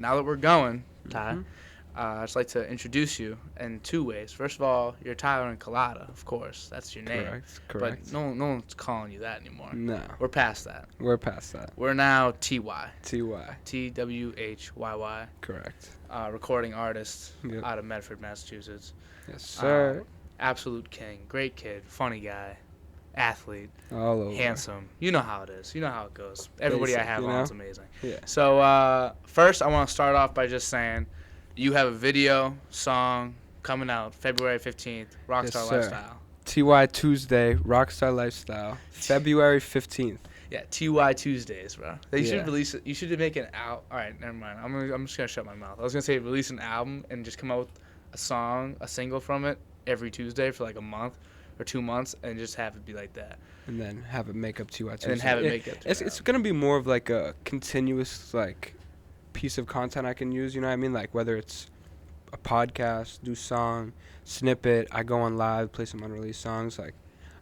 now that we're going, Ty, I'd just like to introduce you in two ways. First of all, you're Tyler and Colada, of course. That's your name. Correct. But no one's calling you that anymore. No. We're past that. We're past that. We're now Twhyy. Twhyy. Twhyy. Correct. Recording artist Yep. out of Medford, Massachusetts. Yes, sir. Absolute king. Great kid. Funny guy. Athlete. All over. Handsome. You know how it is. You know how it goes. Everybody Basic, I have you on know? is amazing. Yeah. So first I want to start off by just saying you have a video song coming out February 15th, Rockstar Yes, sir. Lifestyle. Twhyy Tuesday, Rockstar Lifestyle, February 15th. Yeah, Twhyy Tuesdays, bro. You should Yeah. release it. You should make an out. All right, never mind. I'm just gonna shut my mouth. I was gonna say release an album and just come out with a song, a single from it every Tuesday for like a month or 2 months, and just have it be like that. And then have it make up Twhyy Tuesday. And then have it make up. It's going to be more of like a continuous like piece of content I can use, you know what I mean? Like whether it's a podcast, do song, snippet, I go on live, play some unreleased songs. Like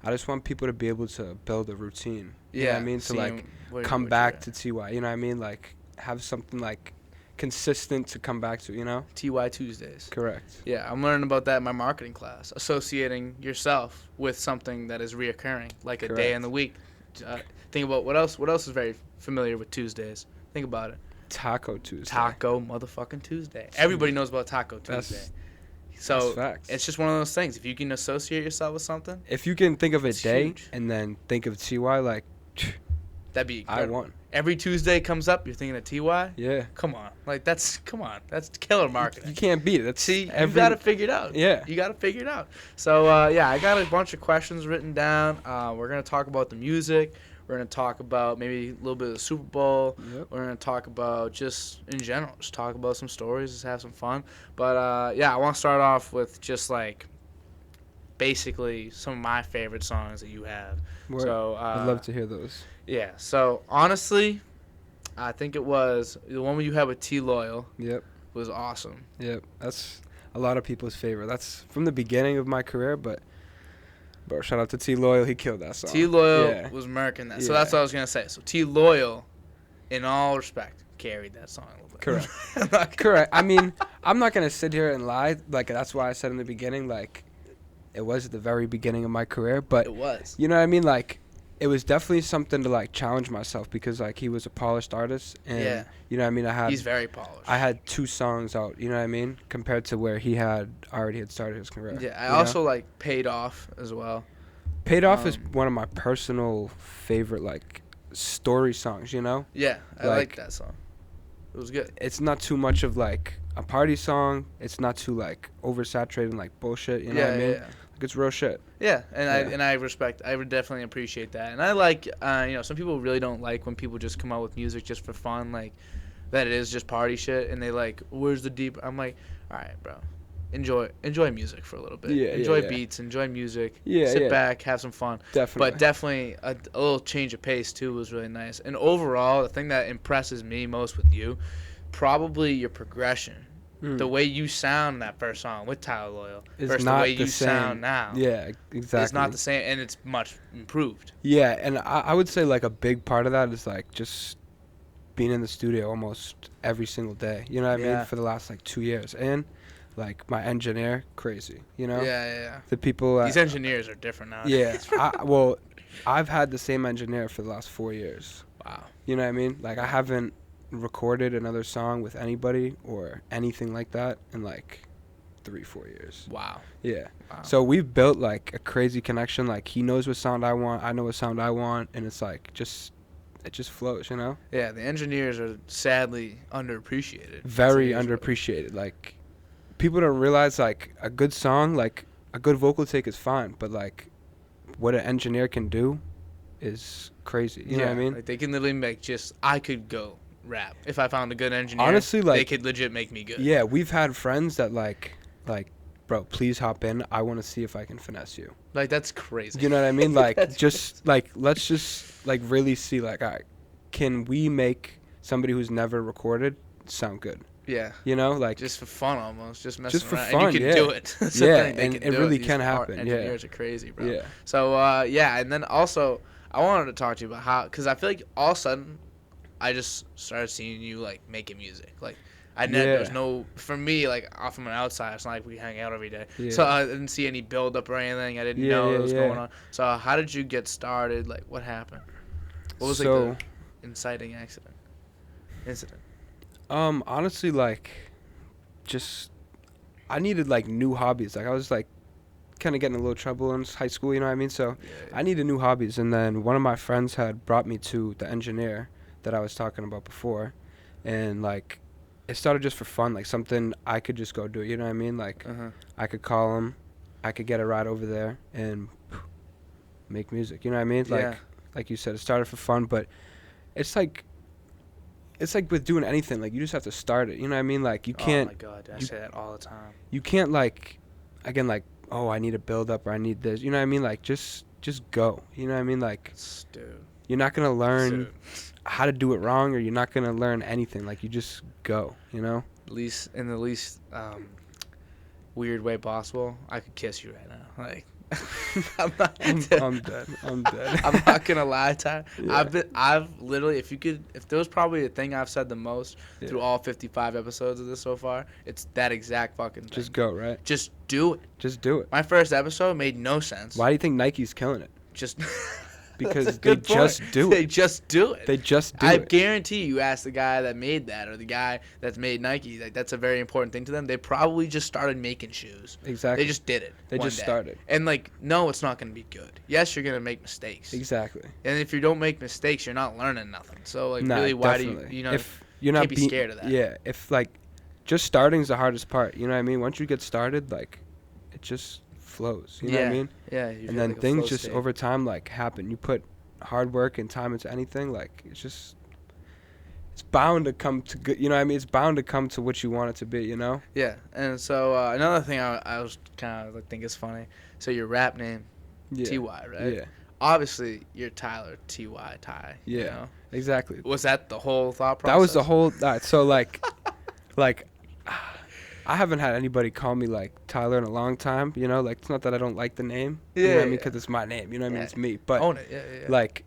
I just want people to be able to build a routine. You know what I mean? To like come back to Twhyy, you know what I mean? Like have something like consistent to come back to, you know? Twhyy Tuesdays. Correct. Yeah, I'm learning about that in my marketing class. Associating yourself with something that is reoccurring, like a day Correct. in the week. Think about what else. What else is very familiar with Tuesdays? Think about it. Taco Tuesday. Taco motherfucking Tuesday. Everybody knows about Taco Tuesday. So That's facts. it's just one of those things. If you can associate yourself with something, If you can think of a It's day huge. and then think of Twhyy, like that'd be I incredible. won. Every Tuesday comes up, you're thinking of Twhyy. Yeah. Come on, that's killer You marketing. can't beat it. That's See, you every, got to figure it out. Yeah. You got to figure it out. So, yeah, I got a bunch of questions written down. We're going to talk about the music. We're going to talk about maybe a little bit of the Super Bowl. Yep. We're going to talk about just in general, just talk about some stories, just have some fun. But, yeah, I want to start off with just, like, basically some of my favorite songs that you have. Word. So, I'd love to hear those. yeah. So, honestly, I think it was the one you had with T Loyal Yep. was awesome. Yep. That's a lot of people's favorite. That's from the beginning of my career, but bro, shout out to T Loyal. He killed that song. T Loyal Yeah. was murking that. So Yeah. that's what I was gonna say. So T Loyal, in all respect, carried that song a little bit. Correct. Correct. I mean, I'm not gonna sit here and lie. Like that's why I said in the beginning, like it was the very beginning of my career. But It was. you know what I mean? Like it was definitely something to like challenge myself because like he was a polished artist, and Yeah. you know what I mean. He's very polished. I had 2 songs out. You know what I mean? Compared to where he already had started his career. yeah. I you know? also like Paid Off as well. Paid Off is Um, one of my personal favorite like story songs, you know? Yeah, I Like- like that song. It was good. It's not too much of like a party song. It's not too like oversaturated and like bullshit, you know what I mean? Yeah. Like it's real shit. Yeah, and Yeah. I respect. I would definitely appreciate that, and I like. Some people really don't like when people just come out with music just for fun, like that it is just party shit, and they like, where's the deep? I'm like, all right, bro, enjoy music for a little bit. Yeah, enjoy yeah. beats, enjoy music. Yeah, sit yeah. back, have some fun. Definitely. But definitely a little change of pace too was really nice. And overall, the thing that impresses me most with you, probably your progression. The way you sound in that first song with Tyler Loyal It's versus not the way the you same. sound now. Yeah, exactly. It's not the same, and it's much improved. Yeah, and I would say like a big part of that is like just being in the studio almost every single day. You know what I Yeah. mean? For the last like 2 years. And like my engineer, crazy. You know? Yeah. The people These engineers are different now. Yeah. I've had the same engineer for the last 4 years. Wow. You know what I mean? Like I haven't recorded another song with anybody or anything like that in like 3-4 years. Wow. Yeah. Wow. So we've built like a crazy connection. Like he knows what sound I want, I know what sound I want, and it's like it just flows, you know? Yeah, the engineers are sadly underappreciated. Very That's the issue. underappreciated. Like people don't realize like a good song, like a good vocal take is fine, but like what an engineer can do is crazy. You know what I mean? Like they can literally make I could go rap if I found a good engineer. Honestly, they like could legit make me good. Yeah, we've had friends that like bro, please hop in. I want to see if I can finesse you. Like that's crazy. You know what I mean? Like That's just like let's just like really see like all right, can we make somebody who's never recorded sound good? Yeah. You know, like Just for fun, almost, just messing Just for around. fun, and you can yeah. do it. That's the Yeah, thing, they and can it do really These can art happen, yeah. Engineers are crazy, bro. yeah. So yeah, and then also I wanted to talk to you about how, because I feel like all of a sudden I just started seeing you like making music. Like There's Yeah. no, for me, like, off from an outside, it's not like we hang out every day. Yeah. So I didn't see any build up or anything. I didn't Yeah, know yeah, what was yeah. going on. So how did you get started? Like, what happened? What was, like, So, the inciting incident? honestly, like, just I needed like new hobbies. Like I was like kind of getting a little trouble in high school, you know what I mean? So Yeah, I needed new hobbies, and then one of my friends had brought me to the engineer that I was talking about before, and like it started just for fun, like something I could just go do, you know what I mean? Like Uh-huh. I could call him, I could get a ride over there and make music, you know what I mean? Yeah. Like you said, it started for fun, but it's like with doing anything, like you just have to start it, you know what I mean? Like you Oh can't my God, I you say that all the time. you can't like again like, oh, I need a build up or I need this, you know what I mean? Like just go, you know what I mean? Like Dude. you're not gonna learn Dude. how to do it wrong, or you're not gonna learn anything. Like you just go, you know? Least in the least weird way possible, I could kiss you right now. Like, I'm not. I'm dead. I'm dead. I'm not gonna lie, Ty. Yeah. I've literally, if there was probably a thing I've said the most Yeah. through all 55 episodes of this so far, it's that exact fucking thing. Just go, right? Just do it. Just do it. My first episode made no sense. Why do you think Nike's killing it? Just Because That's a they good point. just do They it. just do it. They just do I it. guarantee you ask the guy that made that or the guy that's made Nike, like that's a very important thing to them. They probably just started making shoes. Exactly. They just did it. They one just day. started. And like, no, it's not going to be good. Yes, you're going to make mistakes. Exactly. And if you don't make mistakes, you're not learning nothing. So like, Nah, really, why definitely. do you know? If you're not can't be scared of that. Yeah. If like, just starting's the hardest part. You know what I mean? Once you get started, like, it just flows. You know what I mean? Yeah. You And feel then like a things flow just state. over time like happen. You put hard work and time into anything, like it's bound to come to good. You know what I mean? It's bound to come to what you want it to be. You know? Yeah. And so another thing I was kind of like think is funny. So your rap name, Yeah. Twhyy, right? Yeah. Obviously, you're Tyler Twhyy Ty. Yeah. You know? Exactly. Was that the whole thought process? That was the whole. So like, I haven't had anybody call me like Tyler in a long time. You know, like it's not that I don't like the name. You know what I mean? Because it's my name. You know what I mean? Yeah. It's me. But Own it. Yeah. like,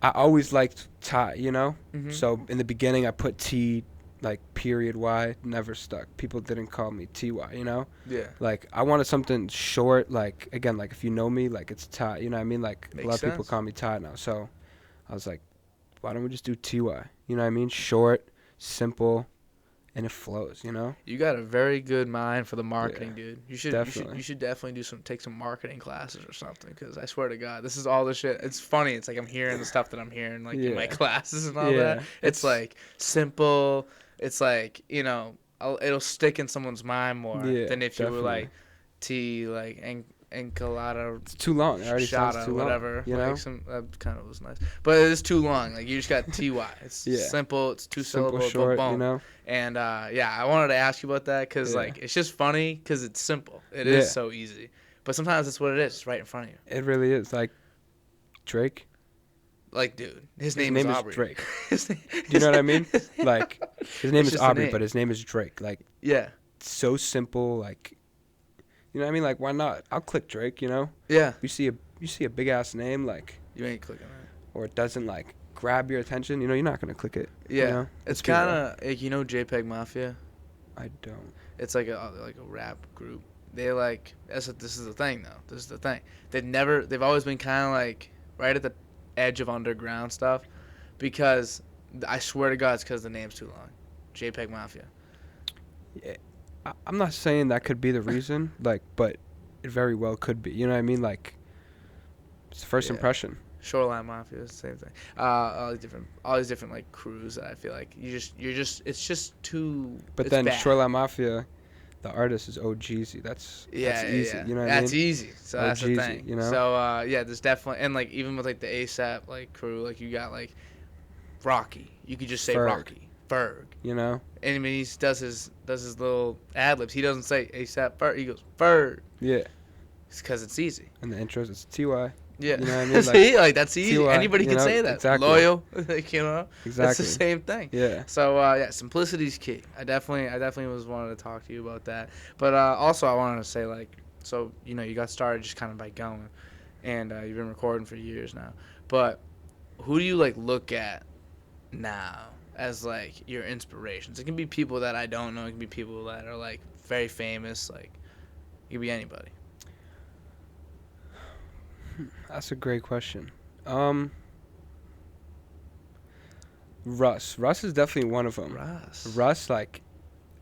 I always liked Ty. You know. Mhm. So in the beginning, I put T, like period Y, never stuck. People didn't call me Ty. You know. Yeah. Like I wanted something short. Like again, like if you know me, like it's Ty. You know what I mean? Like Makes a lot of people sense. call me Ty now. So I was like, why don't we just do Ty? You know what I mean? Short, simple, and it flows. You know? You got a very good mind for the marketing, Yeah, dude. You should definitely. you should definitely take some marketing classes or something. Because I swear to God, this is all the shit. It's funny. It's like I'm hearing the stuff that I'm hearing like in my Yeah. classes and all Yeah, that. It's like simple. It's like it'll stick in someone's mind more Yeah, than if you were definitely. like T like enchilada It's too long. It already sounds shada too long. whatever. You like know? that kind of was nice, but it's too long. Like you just got Ty. It's Yeah. simple. It's two Simple, syllables. short. Boom. You know? And yeah, I wanted to ask you about that because Yeah. like it's just funny because it's simple. It Yeah. is so easy, but sometimes it's what it is. It's right in front of you. It really is. Like Drake. Like, dude, his His name name is is Aubrey. Drake. His name- Do you know what I mean? Like his name It's is just a Aubrey, name. but his name is Drake. Like yeah, it's so simple. Like you know what I mean? Like why not? I'll click Drake. You know? yeah. You see a big ass name like, You ain't clicking that. or it doesn't like grab your attention. You know, you're not gonna click it. Yeah, You know? it's Let's be real. kind of like JPEG Mafia. I don't. It's like a rap group. They like this is the thing though. This is the thing. They've always been kind of like right at the edge of underground stuff, because I swear to God it's because the name's too long. JPEG Mafia. Yeah, I'm not saying that could be the reason. Like, but it very well could be. You know what I mean? Like, it's the first Yeah. impression. Shoreline Mafia is the same thing. All these different like crews that I feel like it's just too. But it's then bad. Shoreline Mafia, the artist is OGZ. That's easy. Yeah. You know what I That's mean? easy. So that's the OGZ, thing. you know? So yeah, there's definitely, and like even with like the ASAP like crew, like you got like Rocky. You could just say Ferg. Rocky. Ferg. You know? And I mean he does his little ad libs. He doesn't say ASAP Ferg. He goes Ferg. Yeah. It's because it's easy. And the intros, it's TY. Yeah. You know what I mean? See, like that's easy. TY, Anybody you can know? say that. Exactly. Loyal. Like it's the Exactly. same thing. Yeah. So yeah, simplicity's key. I definitely was wanted to talk to you about that. But also I wanted to say like, so you got started just kind of by going, and you've been recording for years now. But who do you like look at now as like your inspirations? It can be people that I don't know. It can be people that are like very famous. Like it could be anybody. That's a great question. Russ. Russ is definitely one of them. Russ, like,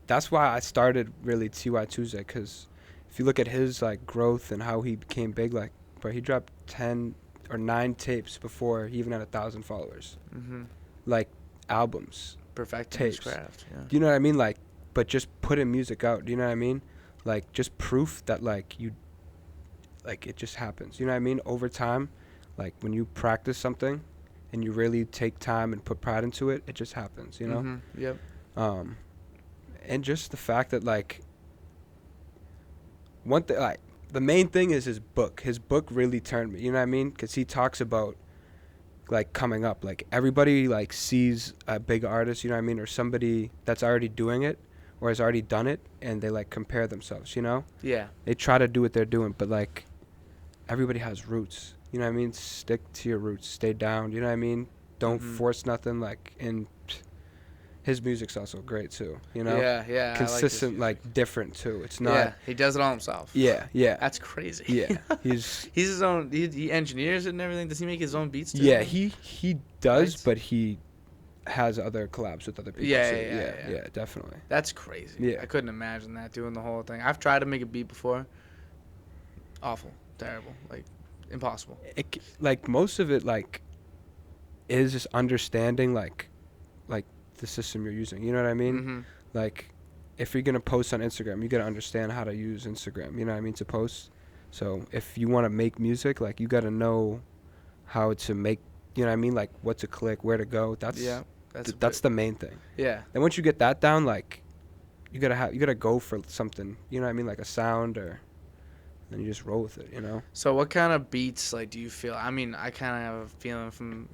that's why I started really Twhyy Tuesday, because if you look at his like growth and how he became big, like, bro, he dropped 10 or 9 tapes before he even had 1,000 followers. Mm-hmm. Like albums, Perfecting his tapes. craft. Yeah. Do you know what I mean? Like, but just putting music out. Do you know what I mean? Like, just proof that like you, like, it just happens. You know what I mean? Over time, like when you practice something, and you really take time and put pride into it, it just happens. You know? Mm-hmm. Yep. And just the fact that like one thing, like the main thing is his book. His book really turned me. You know what I mean? Because he talks about like coming up. Like everybody like sees a big artist. You know what I mean? Or somebody that's already doing it or has already done it, and they like compare themselves. You know? Yeah. They try to do what they're doing, but like everybody has roots. You know what I mean? Stick to your roots. Stay down. You know what I mean? Don't force nothing. Like, and his music's also great too. You know? Yeah, yeah. Consistent, I like different too. It's not. Yeah, he does it all himself. Yeah, yeah. That's crazy. Yeah, he's his own. He engineers it and everything. Does he make his own beats too? yeah. He does, Right? but he has other collabs with other people. Yeah, too. yeah. Definitely. That's crazy. Yeah. I couldn't imagine that, doing the whole thing. I've tried to make a beat before. Awful, terrible, like impossible. Like most of it like is just understanding like the system you're using. You know what I mean? Mm-hmm. Like if you're gonna post on Instagram, you gotta understand how to use Instagram. You know what I mean, to post. So if you want to make music, like you gotta know how to make. You know what I mean? Like what to click, where to go. That's that's the main thing. Yeah. And once you get that down, like you gotta go for something. You know what I mean? Like a sound, or then you just roll with it. You know? So what kind of beats like do you feel? I mean, I kind of have a feeling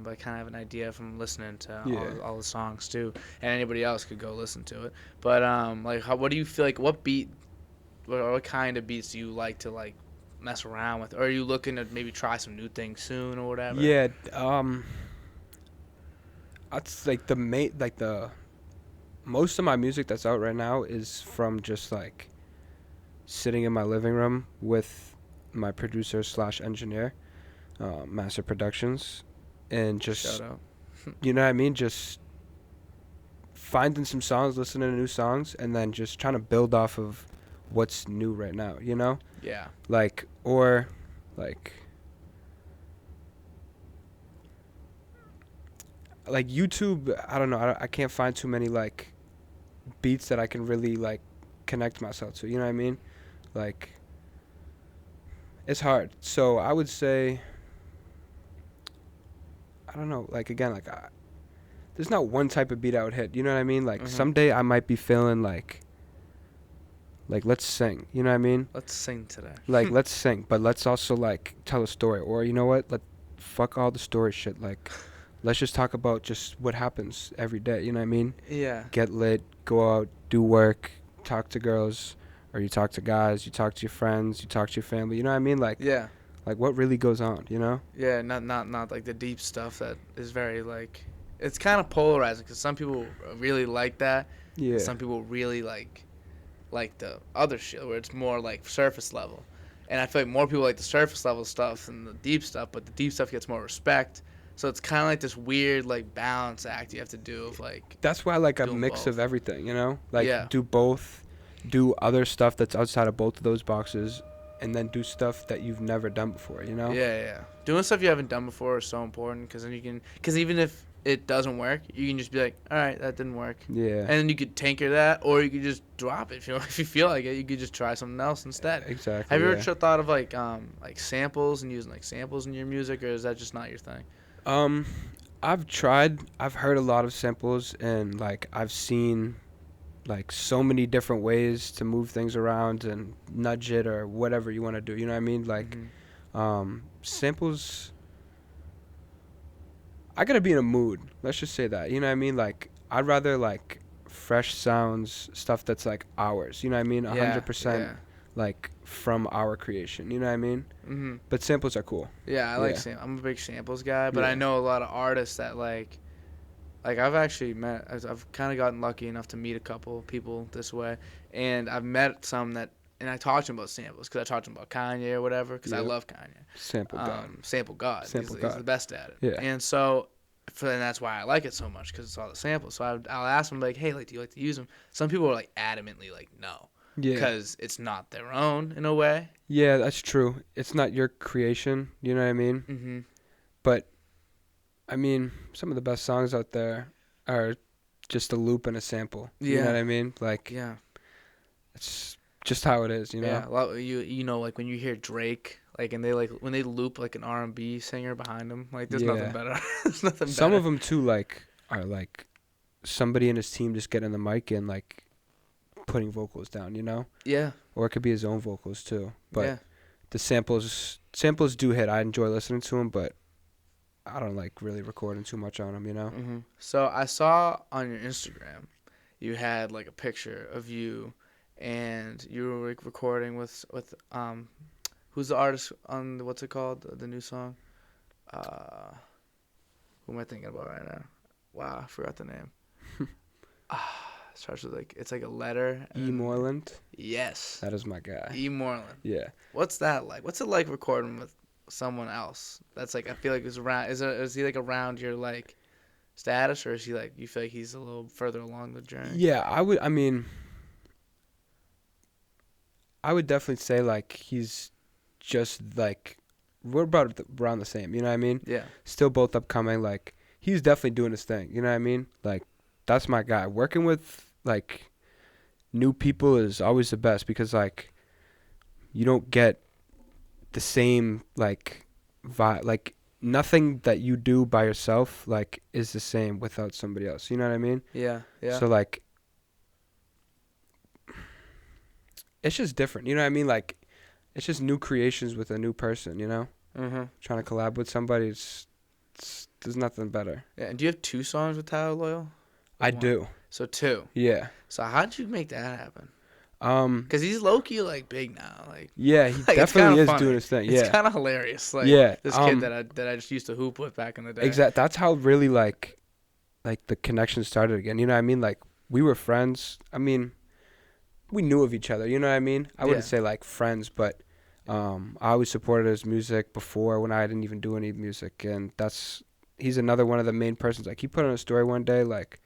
but I kind of have an idea from listening to all the songs too, and anybody else could go listen to it. But like, what do you feel like? What beat, what kind of beats do you like to like mess around with, or are you looking to maybe try some new things soon or whatever? Yeah. That's like the most of my music that's out right now is from just like sitting in my living room with my producer / engineer, Master Productions, and just Shout out. you know what I mean, just finding some songs, listening to new songs, and then just trying to build off of what's new right now, you know? Yeah. Like, or like YouTube, I don't know, I can't find too many like beats that I can really like connect myself to, you know what I mean? Like it's hard. So I would say, I don't know, like again, like there's not one type of beat I would hit, you know what I mean? Like someday I might be feeling like let's sing, you know what I mean? Let's sing today. Like let's sing, but let's also like tell a story, or you know what? Fuck all the story shit. Like let's just talk about just what happens every day, you know what I mean? Yeah. Get lit, go out, do work, talk to girls, or you talk to guys, you talk to your friends, you talk to your family, you know what I mean? Like Yeah. like what really goes on, you know? Yeah, not like the deep stuff that is very like, it's kind of polarizing because some people really like that. Yeah. Some people really like the other shit where it's more like surface level. And I feel like more people like the surface level stuff than the deep stuff, but the deep stuff gets more respect. So it's kind of like this weird like balance act you have to do of like. That's why I like a doing mix both. of everything, you know? Like Yeah. do both, do other stuff that's outside of both of those boxes, and then do stuff that you've never done before, you know? Yeah. Doing stuff you haven't done before is so important because then you can, because even if it doesn't work, you can just be like, all right, that didn't work. Yeah. And then you could tinker that, or you could just drop it. If you feel like it, you could just try something else instead. Exactly. Have you ever thought of like samples and using like samples in your music, or is that just not your thing? I've tried. I've heard a lot of samples, and like I've seen like so many different ways to move things around and nudge it or whatever you want to do. You know what I mean? Like samples. I gotta be in a mood. Let's just say that. You know what I mean? Like I'd rather like fresh sounds, stuff that's like ours. You know what I mean? 100% like from our creation. You know what I mean? Mm-hmm. But samples are cool. Yeah, I like samples. I'm a big samples guy, but I know a lot of artists that like Like I've kind of gotten lucky enough to meet a couple people this way, and I've met some that, and I talked to them about samples because I talked to them about Kanye or whatever because I Yep. love Kanye. Sample God. Sample God. Sample He's God. the best at it. Yeah. And so, and that's why I like it so much because it's all the samples. So I'll ask them like, hey, like, do you like to use them? Some people are like adamantly like no, Yeah. because it's not their own in a way. Yeah, that's true. It's not your creation. You know what I mean? Mm-hmm. But I mean, some of the best songs out there are just a loop and a sample. You know Yeah. what I mean? Like, Yeah. it's just how it is. You know? Yeah. You know, like when you hear Drake, like, and they like when they loop like an R&B singer behind them, like there's nothing Yeah. better. There's nothing Some better. of them too, like, are like somebody in his team just getting the mic and like putting vocals down. You know? Yeah. Or it could be his own vocals too. But Yeah. the samples do hit. I enjoy listening to them, but I don't like really recording too much on them. You know? Mm-hmm. So I saw on your Instagram, you had like a picture of you, and you were like recording with who's the artist on what's it called, the new song? Who am I thinking about right now? Wow, I forgot the name. Starts with like it's like a letter. E. Moreland. Yes. That is my guy. E. Moreland. Yeah. What's that like? What's it like recording with someone else? That's like I feel like is around. Is he like around your like status, or is he like you feel like he's a little further along the journey? Yeah, I mean, I would definitely say like he's just like we're about around the same. You know what I mean? Yeah. Still both upcoming. Like he's definitely doing his thing. You know what I mean? Like that's my guy. Working with like new people is always the best because like you don't get the same like vibe. Like nothing that you do by yourself like is the same without somebody else. You know what I mean? Yeah. Yeah. So like it's just different. You know what I mean? Like it's just new creations with a new person. You know, trying to collab with somebody. There's nothing better. Yeah. And do you have 2 songs with Tyler Loyal? I One. do. So 2. Yeah. So how'd you make that happen? Because he's low key like big now. Like yeah, he like, definitely is funny. doing his thing. It's Yeah. kind of hilarious. Like Yeah, this kid that I just used to hoop with back in the day. Exactly. That's how really like the connection started again. You know what I mean? Like we were friends. I mean, we knew of each other. You know what I mean? I wouldn't say like friends, but I always supported his music before when I didn't even do any music, and he's another one of the main persons. Like he put on a story one day like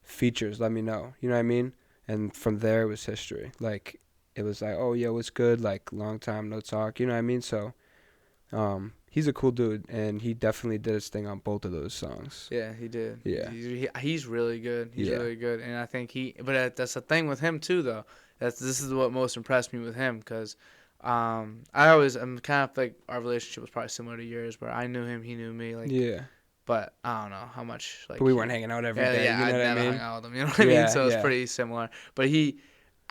features, let me know. You know what I mean? And from there it was history. Like it was like, oh yeah, what's good? Like long time no talk. You know what I mean? So he's a cool dude, and he definitely did his thing on both of those songs. Yeah, he did. Yeah. He's really good. He's Yeah. really good, and I think but that's the thing with him too, though. This is what most impressed me with him, because I'm kind of like our relationship was probably similar to yours, where I knew him, he knew me, like. Yeah. But I don't know how much like. But we weren't hanging out every day. Yeah, You know I what I never mean? hung out with him. You know what I mean? Yeah, So it's yeah. pretty similar. But I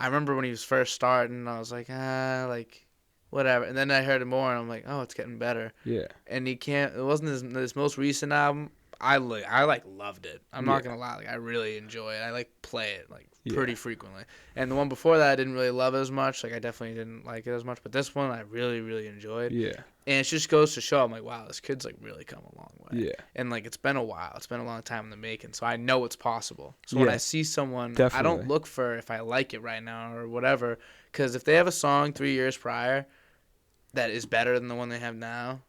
remember when he was first starting, I was like, like, whatever. And then I heard it more, and I'm like, oh, it's getting better. Yeah. And it wasn't his most recent album. I loved it. I'm not gonna lie, like I really enjoy it. I like play it like pretty frequently. And the one before that I didn't really love as much. Like I definitely didn't like it as much. But this one I really, really enjoyed. Yeah. And it just goes to show, I'm like, wow, this kid's like really come a long way. Yeah. And like it's been a while. It's been a long time in the making. So I know it's possible. So when Yeah. I see someone, I Definitely. don't look for if I like it right now or whatever. Because if they have a song 3 years prior that is better than the one they have now,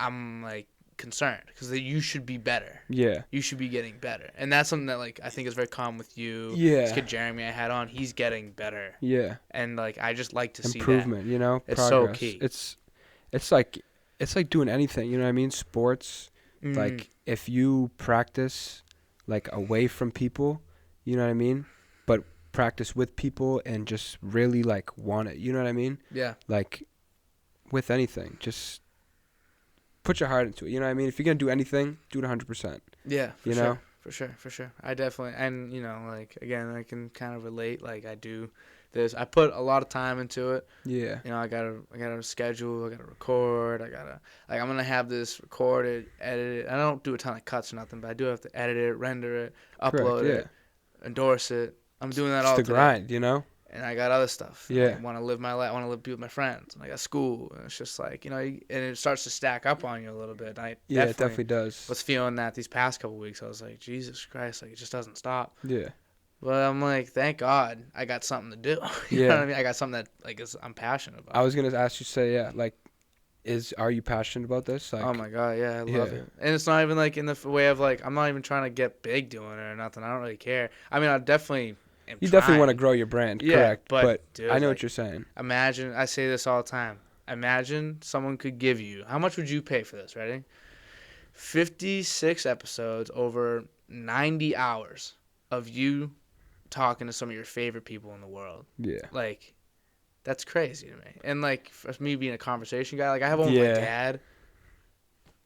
I'm like concerned because you should be better. Yeah. You should be getting better. And that's something that like I think is very common with you. Yeah. This kid Jeremy I had on, he's getting better. Yeah. And like I just like to see that. Improvement, you know? It's progress. so key. It's like doing anything, you know what I mean? Sports, like if you practice like away from people, you know what I mean? But practice with people and just really like want it, you know what I mean? Yeah. Like with anything, just put your heart into it, you know what I mean? If you're going to do anything, do it 100%. Yeah, you know? For sure. I definitely, and you know, like again, I can kind of relate. Like I do this. I put a lot of time into it. Yeah. You know, I gotta schedule. I gotta record. I'm gonna have this recorded, edit it. I don't do a ton of cuts or nothing, but I do have to edit it, render it, upload it, endorse it. I'm doing that all It's the today. grind, you know? and I got other stuff. Yeah. I want to live my life. I want to be with my friends. And I got school. And it's just like, and it starts to stack up on you a little bit. And I Yeah, it definitely does. was feeling that these past couple weeks. I was like, Jesus Christ, like it just doesn't stop. Yeah. But I'm like, thank God I got something to do. You know what I mean? I got something that like I'm passionate about. I was gonna ask you, say, yeah, like, are you passionate about this? Like, oh my God, yeah, I love it. And it's not even like in the way of like I'm not even trying to get big doing it or nothing. I don't really care. I mean, I definitely. You definitely want to grow your brand, correct? But dude, I know like, what you're saying. Imagine, I say this all the time. Imagine someone could give you, how much would you pay for this? Ready? 56 episodes over 90 hours of you talking to some of your favorite people in the world. Yeah. Like, that's crazy to me. And like, for me being a conversation guy, like I have one with my dad.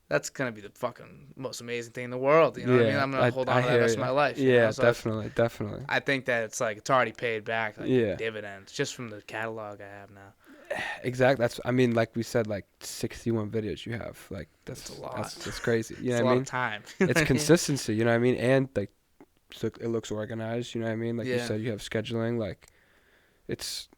That's going to be the fucking most amazing thing in the world. You know what I mean? I'm going to hold on to that the rest of my life. Yeah, so definitely. I think that it's like, it's already paid back, like dividends, just from the catalog I have now. Exactly. Like we said, like 61 videos you have. Like, that's a lot. That's crazy. You know what I mean? It's a lot of time. It's consistency, you know what I mean? And like, so it looks organized, you know what I mean? Like you said, you have scheduling. Like, it's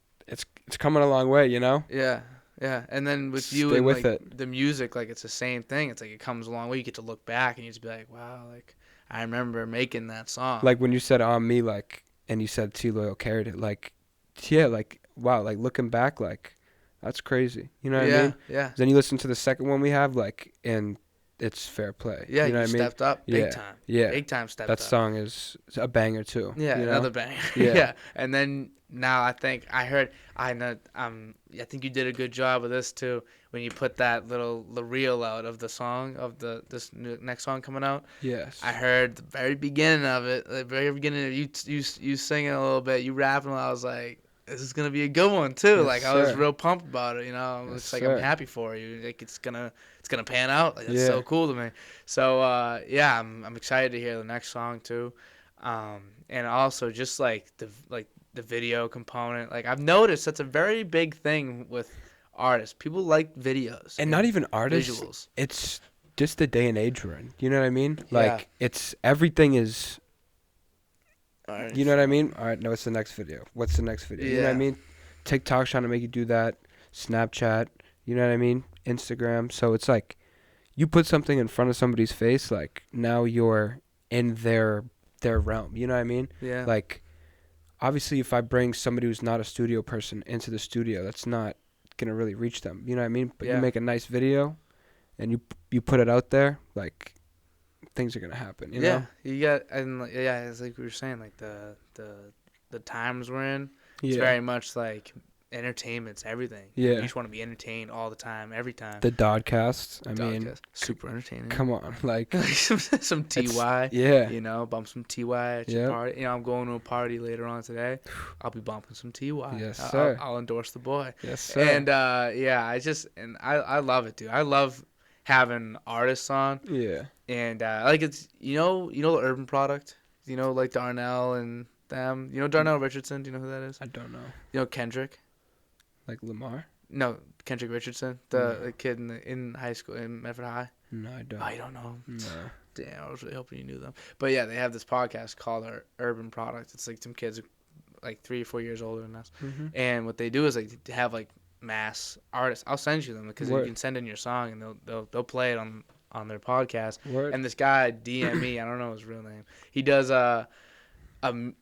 coming a long way, you know? Yeah. Yeah, and then with you Stay and with like the music, like it's the same thing. It's like it comes a long way. You get to look back and you just be like, wow, like I remember making that song. Like when you said On Me, like, and you said T-Loyal carried it, like, yeah, like, wow, like looking back, like, that's crazy. You know what I mean? Yeah. Then you listen to the second one we have, like, and it's fair play. Yeah, you know what I mean? Stepped up big time. Yeah. Big time stepped up. That song is a banger too. Yeah, you know? another banger. Yeah. And then now I think I think you did a good job with this too when you put the reel out of the song of this next song coming out. Yes. I heard the very beginning of it, the very beginning of you singing a little bit, you rapping. I was like, this is gonna be a good one too. Yes, like I was real pumped about it. You know, Yes, it's like sir. I'm happy for you. Like it's gonna pan out. Like that's so cool to me. So I'm excited to hear the next song too, and also just like the video component. Like I've noticed that's a very big thing with artists. People like videos and not even artists. Visuals. It's just the day and age we're in. You know what I mean? Like it's everything is. Right. You know what I mean? All right, no, it's the next video. What's the next video? You know what I mean? TikTok's trying to make you do that. Snapchat, you know what I mean? Instagram. So it's like you put something in front of somebody's face, like now you're in their realm. You know what I mean? Yeah. Like obviously if I bring somebody who's not a studio person into the studio, that's not going to really reach them. You know what I mean? But you make a nice video and you put it out there, like things are gonna happen. You know? You got it's like we were saying, like the times we're in. It's very much like entertainment's everything. Yeah, you just want to be entertained all the time, every time. The DOD-Cast, I mean, super entertaining. Come on, like some Twhyy. Yeah, you know, bump some Twhyy at your party. You know, I'm going to a party later on today. I'll be bumping some Twhyy. Yes, sir. I'll endorse the boy. Yes, sir. And I love it, dude. I love having artists on. Yeah. And like it's you know the Urban Product, you know, like Darnell and them, you know Darnell Richardson. Do you know who that is? I don't know. You know Kendrick? Like Lamar? No, Kendrick Richardson, the kid in high school in Medford High. No, I don't. Oh, you don't know? No. Damn, I was really hoping you knew them. But yeah, they have this podcast called Urban Product. It's like some kids like 3 or 4 years older than us, and what they do is like have like mass artists. I'll send you them because you can send in your song and they'll play it on their podcast. And this guy DM me, I don't know his real name. He does a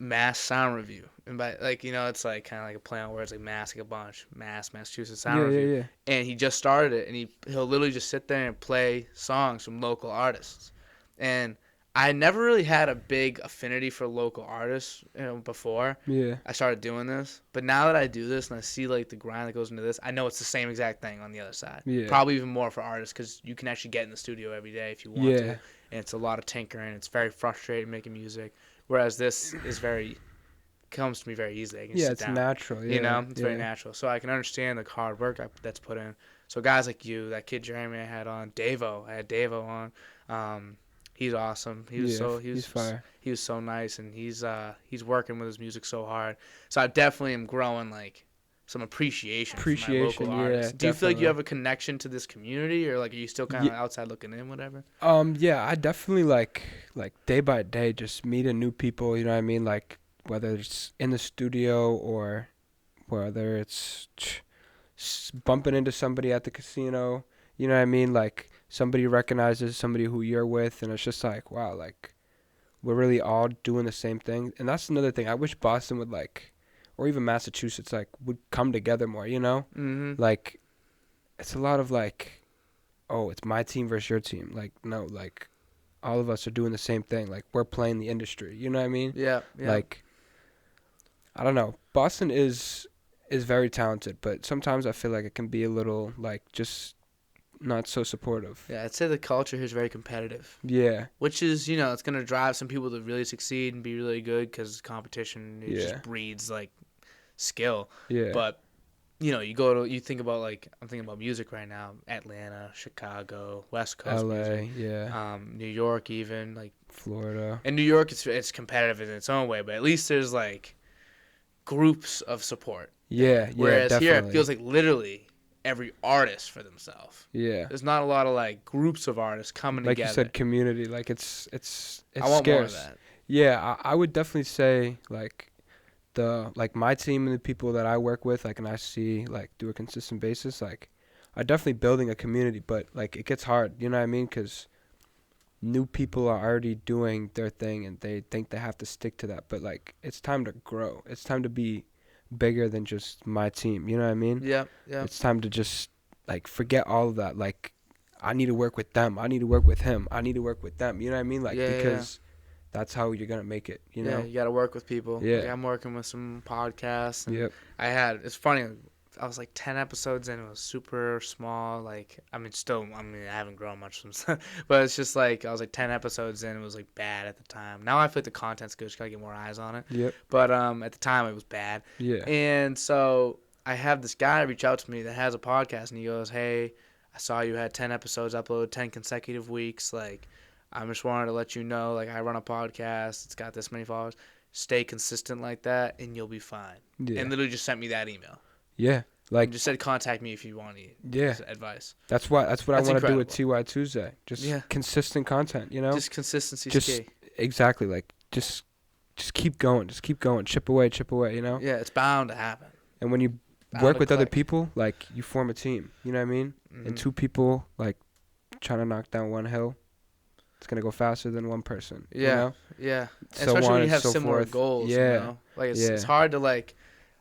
mass sound review, and by like it's like kind of like a play on words, like mass, like a bunch, Massachusetts sound review. Yeah. And he just started it, and he'll literally just sit there and play songs from local artists. And I never really had a big affinity for local artists, before. Yeah. I started doing this, but now that I do this and I see like the grind that goes into this, I know it's the same exact thing on the other side. Yeah. Probably even more for artists because you can actually get in the studio every day if you want to, and it's a lot of tinkering. It's very frustrating making music, whereas this is comes to me very easily. I can sit down. Natural. Yeah. It's very natural, so I can understand the hard work that's put in. So guys like you, that kid Jeremy I had on, I had Davo on. He's awesome. He's fire. He was so nice, and he's working with his music so hard. So I definitely am growing like some appreciation for my local artists. Do you feel like you have a connection to this community, or like are you still kind of outside looking in, whatever? Yeah, I definitely like day by day just meeting new people. You know what I mean? Like whether it's in the studio or whether it's bumping into somebody at the casino, you know what I mean? Like, somebody recognizes somebody who you're with, and it's just like, wow, like, we're really all doing the same thing. And that's another thing. I wish Boston would, like, or even Massachusetts, like, would come together more, you know? Mm-hmm. Like, it's a lot of, like, oh, it's my team versus your team. Like, no, like, all of us are doing the same thing. Like, we're playing the industry, you know what I mean? Yeah. Like, I don't know. Boston is very talented, but sometimes I feel like it can be a little, like, just not so supportive. Yeah, I'd say the culture here is very competitive. Yeah. Which is, you know, it's going to drive some people to really succeed and be really good because competition Yeah. just breeds, like, skill. Yeah. But, you know, you think about, like, I'm thinking about music right now. Atlanta, Chicago, West Coast LA, music. yeah. New York even, like. Florida. In New York, it's competitive in its own way, but at least there's, like, groups of support. Yeah, Whereas definitely. here, it feels like literally every artist for themselves. Yeah. There's not a lot of, like, groups of artists coming Like together. you said, community. Like, it's I want scarce. more of that. Yeah, I would definitely say, like, my team and the people that I work with, like, and I see, like, through a consistent basis, like, are definitely building a community, but, like, it gets hard, you know what I mean? Because new people are already doing their thing, and they think they have to stick to that, but, like, it's time to grow. It's time to be bigger than just my team, you know what I mean? Yeah. It's time to just, like, forget all of that. Like, I need to work with them. I need to work with him. I need to work with them, you know what I mean? Like, because that's how you're gonna make it, you know? Yeah, you got to work with people. Yeah. Like, I'm working with some podcasts. And Yep. it's funny, I was like 10 episodes in. It was super small. Like, I haven't grown much since, but it's just like, I was like 10 episodes in. It was like bad at the time. Now I feel like the content's good. Just got to get more eyes on it. Yep. But at the time, it was bad. Yeah. And so I have this guy reach out to me that has a podcast, and he goes, "Hey, I saw you had 10 episodes uploaded, 10 consecutive weeks. Like, I just wanted to let you know, like, I run a podcast. It's got this many followers. Stay consistent like that, and you'll be fine." Yeah. And literally just sent me that email. Yeah. Like, And just said, contact me if you want any advice. that's what I want to do with incredible. Twhyy Tuesday. Just consistent content, you know? Just consistency's Just key. exactly, like, just keep going. Just keep going. Chip away, you know? Yeah, it's bound to happen. And when you Bound work to with other click. people, like, you form a team, you know what I mean? Mhm. And two people, like, trying to knock down one hill, it's going to go faster than one person, you know? Yeah. So Especially on when you and have so similar forth. goals, Yeah. you know? Like, it's Yeah. hard to, like,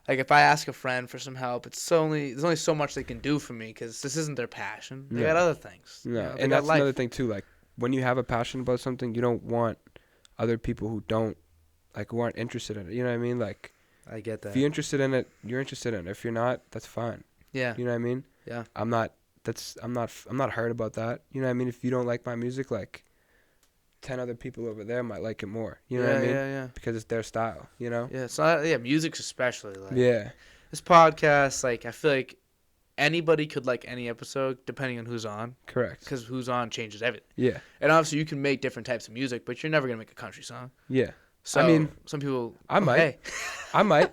if I ask a friend for some help, there's only so much they can do for me because this isn't their passion. They No. got other things. No, You know, they and got that's life. another thing, too. Like, when you have a passion about something, you don't want other people who aren't interested in it. You know what I mean? Like, I get that. if you're interested in it, you're interested in it. If you're not, that's fine. Yeah. You know what I mean? Yeah. I'm not hurt about that. You know what I mean? If you don't like my music, like, 10 other people over there might like it more. You know what I mean? Yeah. Because it's their style, you know? Yeah. So, music's especially. Like, Yeah. This podcast, like, I feel like anybody could like any episode depending on who's on. Correct. Because who's on changes everything. Yeah. And obviously, you can make different types of music, but you're never going to make a country song. Yeah. So, I mean, some people. I might. Hey, I might.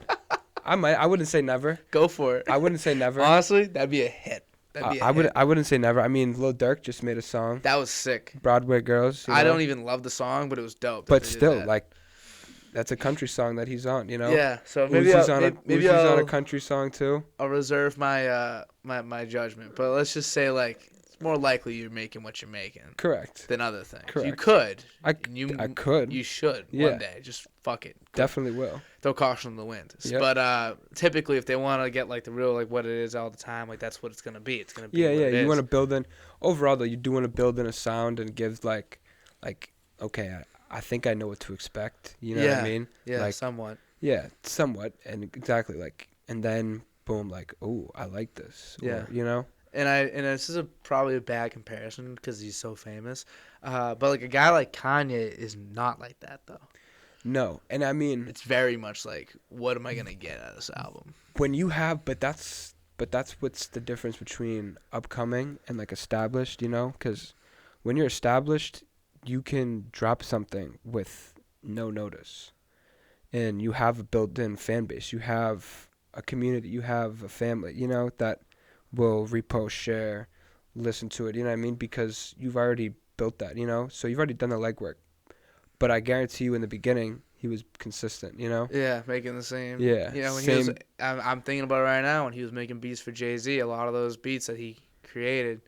I wouldn't say never. go for it. I wouldn't say never. Honestly, that'd be a hit. I wouldn't say never. I mean, Lil Durk just made a song, That was sick. Broadway Girls. You I know? don't even love the song, but it was dope. that But they did still, that. like, that's a country song that he's on. You know. Yeah. So Uzi's on I'll a country song too. I'll reserve my my judgment, but let's just say like it's more likely you're making what you're making Correct. than other things. You Correct. could. I And could. You should Yeah. one day. Just fuck it. Definitely will. Throw caution to the wind. Yep. But typically, if they want to get like the real like what it is all the time, like that's what it's gonna be. It's gonna be. Yeah, what yeah. it You is. want to build in overall though. You do want to build in a sound and give like okay, I think I know what to expect. You know what I mean? Yeah, like, somewhat. Yeah, somewhat, and exactly like, and then boom, like, oh, I like this. Yeah. Or, you know. And this is probably a bad comparison because he's so famous. But like a guy like Kanye is not like that though. No, and I mean, It's very much like, what am I gonna get out of this album? when you have, but that's what's the difference between upcoming and like established, you know? Because when you're established, you can drop something with no notice, and you have a built-in fan base. You have a community. You have a family. You know that will repost, share, listen to it. You know what I mean? Because you've already built that. You know, so you've already done the legwork. But I guarantee you, in the beginning, he was consistent, you know? Yeah, making the same. Yeah, You know, when same. I'm thinking about it right now, when he was making beats for Jay-Z, a lot of those beats that he created,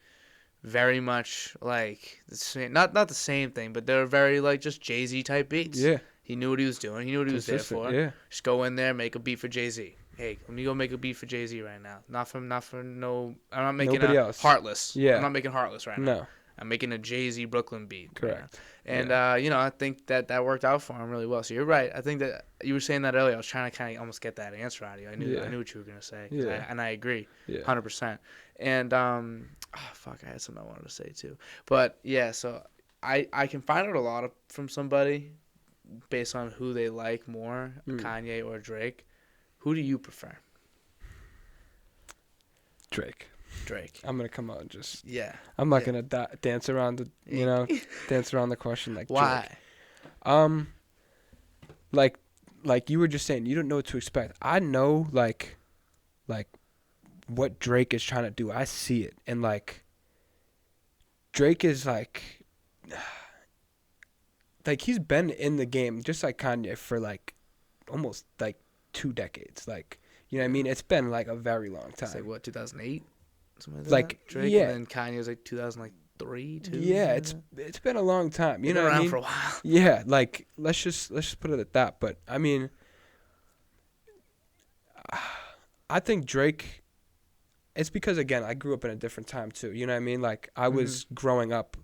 very much like the same, not the same thing, but they're very like just Jay-Z type beats. Yeah, He knew what he was doing. He knew what he was there consistent. for. Yeah, Just go in there, make a beat for Jay-Z. Hey, let me go make a beat for Jay-Z right now. Not for no. I'm not making nobody else. Heartless. Yeah. I'm not making Heartless right now. No, I'm making a Jay-Z Brooklyn beat. Right now. correct. And Yeah. you know, I think that worked out for him really well. So you're right. I think that you were saying that earlier. I was trying to kind of almost get that answer out of you. I knew Yeah. what you were gonna say. Yeah. And I agree, Yeah. 100%. And fuck, I had something I wanted to say too. But yeah, so I can find out a lot from somebody based on who they like more, Kanye or Drake. Who do you prefer? Drake. Drake. I'm gonna come out and just. Yeah. I'm not Yeah. gonna dance around the, dance around the question like Why? Drake. Like you were just saying, you don't know what to expect. I know like what Drake is trying to do. I see it, and like Drake is like he's been in the game just like Kanye for like almost like 2 decades. Like, you know what I mean? It's been like a very long time. It's like what, 2008? Something like Like, that? Drake, yeah. and then Kanye was like 2003, 2. Yeah, it's been a long time. You Been know what I around mean? for a while. Yeah, like let's just put it at that. But I mean, I think Drake. It's because again, I grew up in a different time too. You know what I mean? Like I was growing up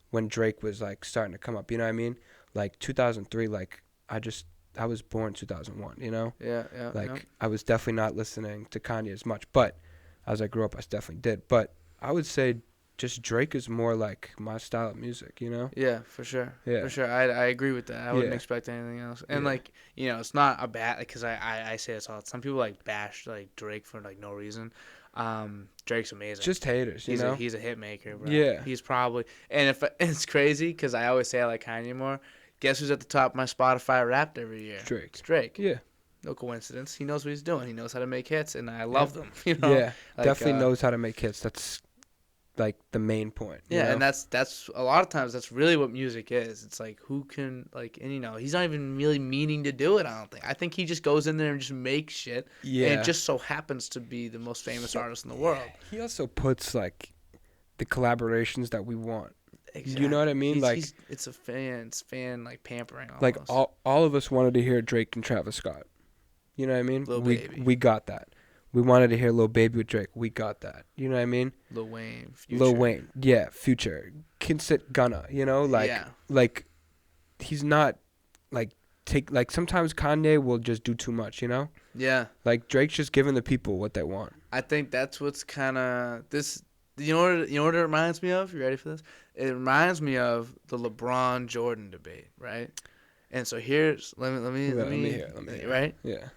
when Drake was like starting to come up. You know what I mean? Like 2003. Like I was born 2001. You know? Yeah. Like I was definitely not listening to Kanye as much, but as I grew up, I definitely did. But I would say just Drake is more like my style of music. You know? Yeah, for sure. Yeah. For sure. I agree with that. I wouldn't Yeah. expect anything else. And Yeah. like, you know, it's not a bad, because I say this all. Some people like bash like Drake for like no reason. Drake's amazing. Just haters. You know? He's a hit maker, bro. Yeah. He's probably, and if it's crazy because I always say I like Kanye more. Guess who's at the top of my Spotify Wrapped every year? Drake. It's Drake. Yeah. No coincidence. He knows what he's doing. He knows how to make hits, and I love them. You know? Yeah. Like, Definitely knows how to make hits. That's like the main point. You Yeah, know? and that's a lot of times that's really what music is. It's like who can like, and you know, he's not even really meaning to do it. I don't think. I think he just goes in there and just makes shit. Yeah. And it just so happens to be the most famous artist in the world. He also puts like the collaborations that we want. Exactly. You know what I mean? It's fan like pampering. Almost. Like all of us wanted to hear Drake and Travis Scott. You know what I mean? Lil Baby. We got that. We wanted to hear Lil Baby with Drake. We got that. You know what I mean? Lil Wayne, Future. Lil Wayne, yeah, Future, Gunna. You know, like he's not like sometimes Kanye will just do too much. You know? Yeah. Like Drake's just giving the people what they want. I think that's what's kind of this. You know what it reminds me of? You ready for this? It reminds me of the LeBron Jordan debate, right? And so here's let me hear. Right? Yeah.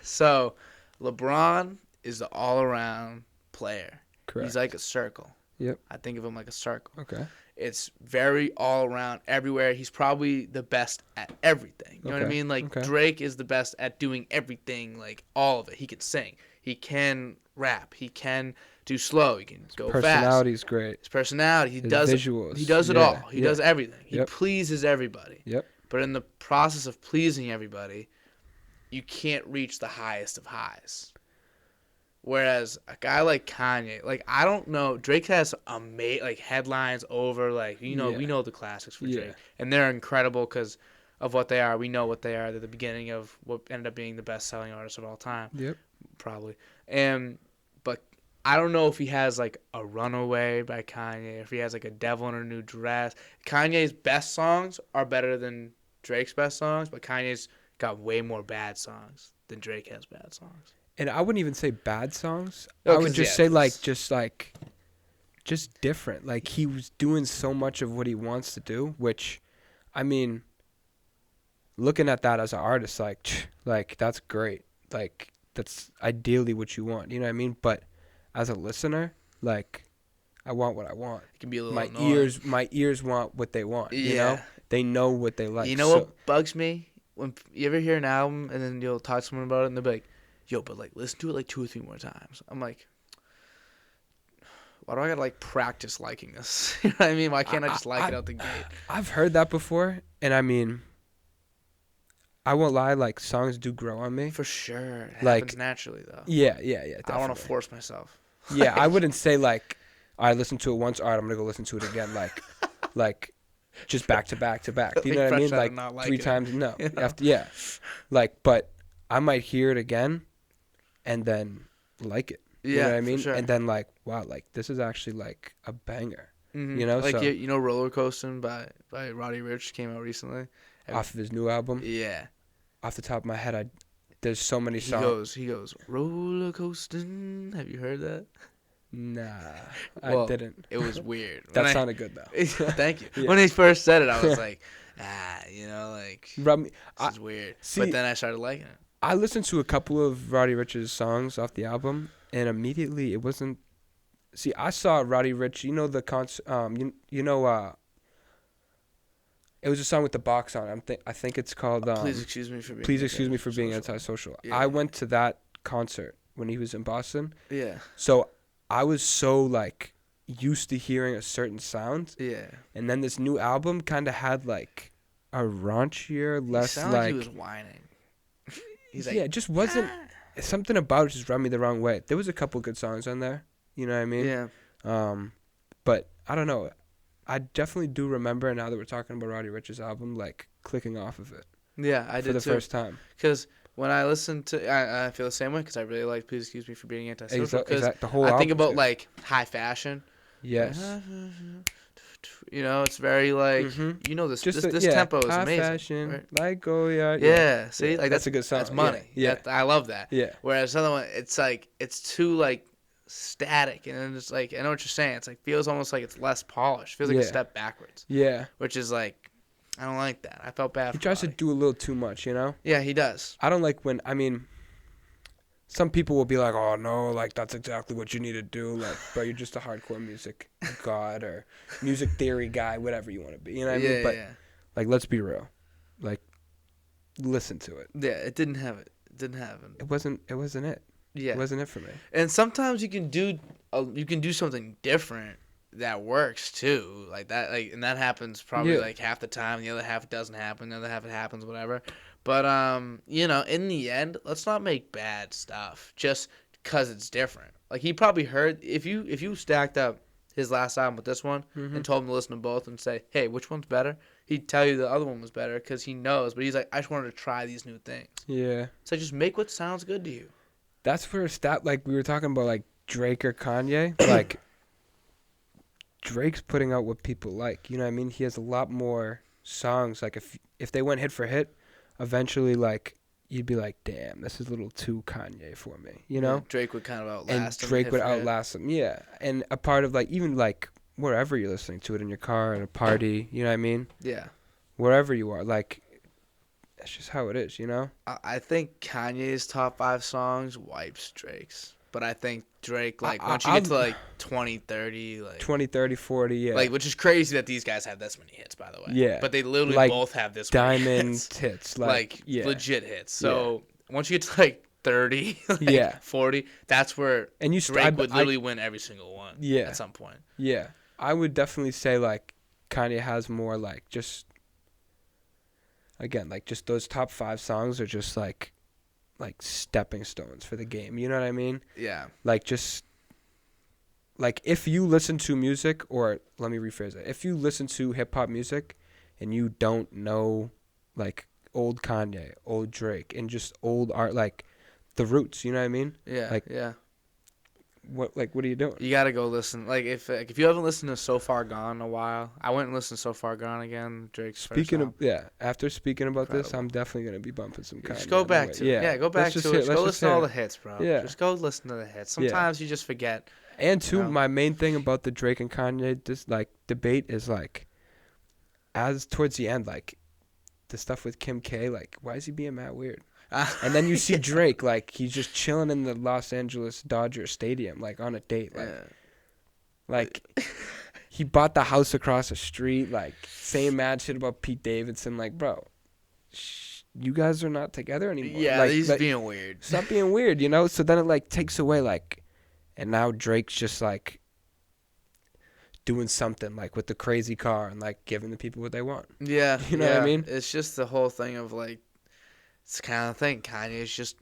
So LeBron is the all-around player. Correct. He's like a circle. Yep. I think of him like a circle. Okay. It's very all-around, everywhere. He's probably the best at everything. You know what I Okay. mean? Like Okay. Drake is the best at doing everything, like all of it. He can sing. He can rap. He can do slow. He can go fast. Personality's great. His personality. He His does visuals. He does it Yeah, all. He yeah. does everything. He Yep. pleases everybody. Yep. But in the process of pleasing everybody, you can't reach the highest of highs. Whereas a guy like Kanye, like I don't know, Drake has like headlines over, like we know the classics for Drake, and they're incredible because of what they are. We know what they are. They're the beginning of what ended up being the best-selling artist of all time. Yep. Probably. But I don't know if he has like a Runaway by Kanye, if he has like a Devil in a New Dress. Kanye's best songs are better than Drake's best songs, but Kanye's got way more bad songs than Drake has bad songs. And I wouldn't even say bad songs. No, I would 'cause, just yeah, say just different. Like he was doing so much of what he wants to do, which, I mean, looking at that as an artist, like that's great. Like that's ideally what you want. You know what I mean? But as a listener, like I want what I want. It can be a little My annoying. ears want what they want. Yeah. You know, they know what they like. You know what bugs me? When you ever hear an album and then you'll talk to someone about it and they'll be like, yo, but like listen to it like 2 or 3 more times. I'm like, why do I gotta like practice liking this? You know what I mean? Why can't I just like it out the gate? I've heard that before, and I mean, I won't lie, like songs do grow on me. For sure. It Like, happens naturally though. Yeah, I don't want to definitely. force myself. Yeah, I wouldn't say like I listened to it once. All right, I'm gonna go listen to it again. Like just back to back to back. Do you know what I fresh mean? out of Like not three liking it, times. No, you know? yeah. Like, but I might hear it again, and then like it. You know Yeah, what I for mean? sure. And then like, wow, like this is actually like a banger. Mm-hmm. You know, Like so you know, Roller Coasting by Roddy Ricch came out recently. off of his new album, Yeah. off the top of my head, there's so many He songs. goes roller coasting. Have you heard that? Nah, I Well, didn't. it was weird. That sounded good though. Thank you. Yeah. When he first said it, I was like, you know, like Rub me. this is weird. see- But then I started liking it. I listened to a couple of Roddy Ricch's songs off the album, and immediately it wasn't. See, I saw Roddy Ricch. You know the concert. It was a song with the box on it. I think it's called. Please excuse me for being. Please excuse me for being social. antisocial. Yeah. I went to that concert when he was in Boston, Yeah. so I was so like used to hearing a certain sound, Yeah. and then this new album kind of had like a raunchier, He less sounded like like. he was whining. He's Yeah, like, it just wasn't. Something about it just rubbed me the wrong way. There was a couple good songs on there. You know what I mean? yeah. But I don't know. I definitely do remember, now that we're talking about Roddy Ricch's album, like clicking off of it Yeah, I for did the too. first time. Because when I listen to, I feel the same way. Because I really like "Please Excuse Me for Being Antisocial." Because The whole I think album's about good. like high fashion. Yes. You know, it's very like Mhm. you know this Just this yeah, tempo is high amazing. fashion, right? like Goyard. Yeah, see, Yeah, like that's a good song. That's money. Yeah. I love that. Yeah. Whereas another one, it's like it's too like static, and then it's like I know what you're saying. It's like feels almost like it's less polished. Feels like a Yeah. step backwards, Yeah. which is like I don't like that. I felt bad. He for tries to Roddy. do a little too much, you know? Yeah, he does. I don't like when, some people will be like, oh, no, like, that's exactly what you need to do. Like, bro, you're just a hardcore music god or music theory guy, whatever you want to be. You know what I mean? But, like, let's be real. Like, listen to it. Yeah, it didn't have it. It didn't have it. It wasn't it. Yeah. It wasn't it for me. And sometimes you can do something different that works too, like that, and that happens probably Yeah. like half the time. The other half doesn't happen. The other half it happens, whatever. But you know, in the end, let's not make bad stuff just because it's different. Like he probably heard if you stacked up his last album with this one and told him to listen to both and say, hey, which one's better? He'd tell you the other one was better because he knows. But he's like, I just wanted to try these new things. Yeah. So just make what sounds good to you. That's where like we were talking about like Drake or Kanye, like Drake's putting out what people like. You know what I mean? He has a lot more songs. Like if they went hit for hit, eventually like you'd be like, damn, this is a little too Kanye for me. You know? Yeah, Drake would kind of outlast And him. Drake hit would for hit. outlast him. Yeah. And a part of like even like wherever you're listening to it, in your car, at a party, you know what I mean? Yeah. Wherever you are, like that's just how it is, you know? I think Kanye's top 5 songs wipes Drake's. But I think Drake, like, once you get to, like, 20, 30, like... 20, 30, 40, yeah. Like, which is crazy that these guys have this many hits, by the way. Yeah. But they literally Like, both have this many diamond hits. hits. Like, yeah. legit hits. So, once you get to, like, 30, like, Yeah. 40, that's where And you Drake would literally win every single one Yeah. at some point. Yeah. I would definitely say, like, Kanye has more, like, just... Again, like, just those top 5 songs are just, like stepping stones for the game. You know what I mean? Yeah. Like, just... Like, if you listen to music, or let me rephrase it. If you listen to hip-hop music and you don't know, like, old Kanye, old Drake, and just old art, like, the roots, you know what I mean? Yeah, Like, yeah. What are you doing? You gotta go listen. Like if you haven't listened to So Far Gone in a while, I went and listened to So Far Gone again. Drake's first album. After speaking about this, Incredible. I'm definitely gonna be bumping some Kanye. Just go back to it. Yeah, go back to it. Just go listen to all the hits, bro. Yeah. Just go listen to the hits. Sometimes you just forget. And two, No. my main thing about the Drake and Kanye debate is like, as towards the end, like, the stuff with Kim K, like, why is he being that weird? And then you see Drake, like, he's just chilling in the Los Angeles Dodger Stadium, like, on a date. Like, he bought the house across the street, like, saying mad shit about Pete Davidson. Like, bro, you guys are not together anymore. Yeah, like, he's being weird. Stop being weird, you know? So then it, like, takes away, like, and now Drake's just, like, doing something, like, with the crazy car and, like, giving the people what they want. Yeah, You know what I mean? It's just the whole thing of, like, It's the kind of thing.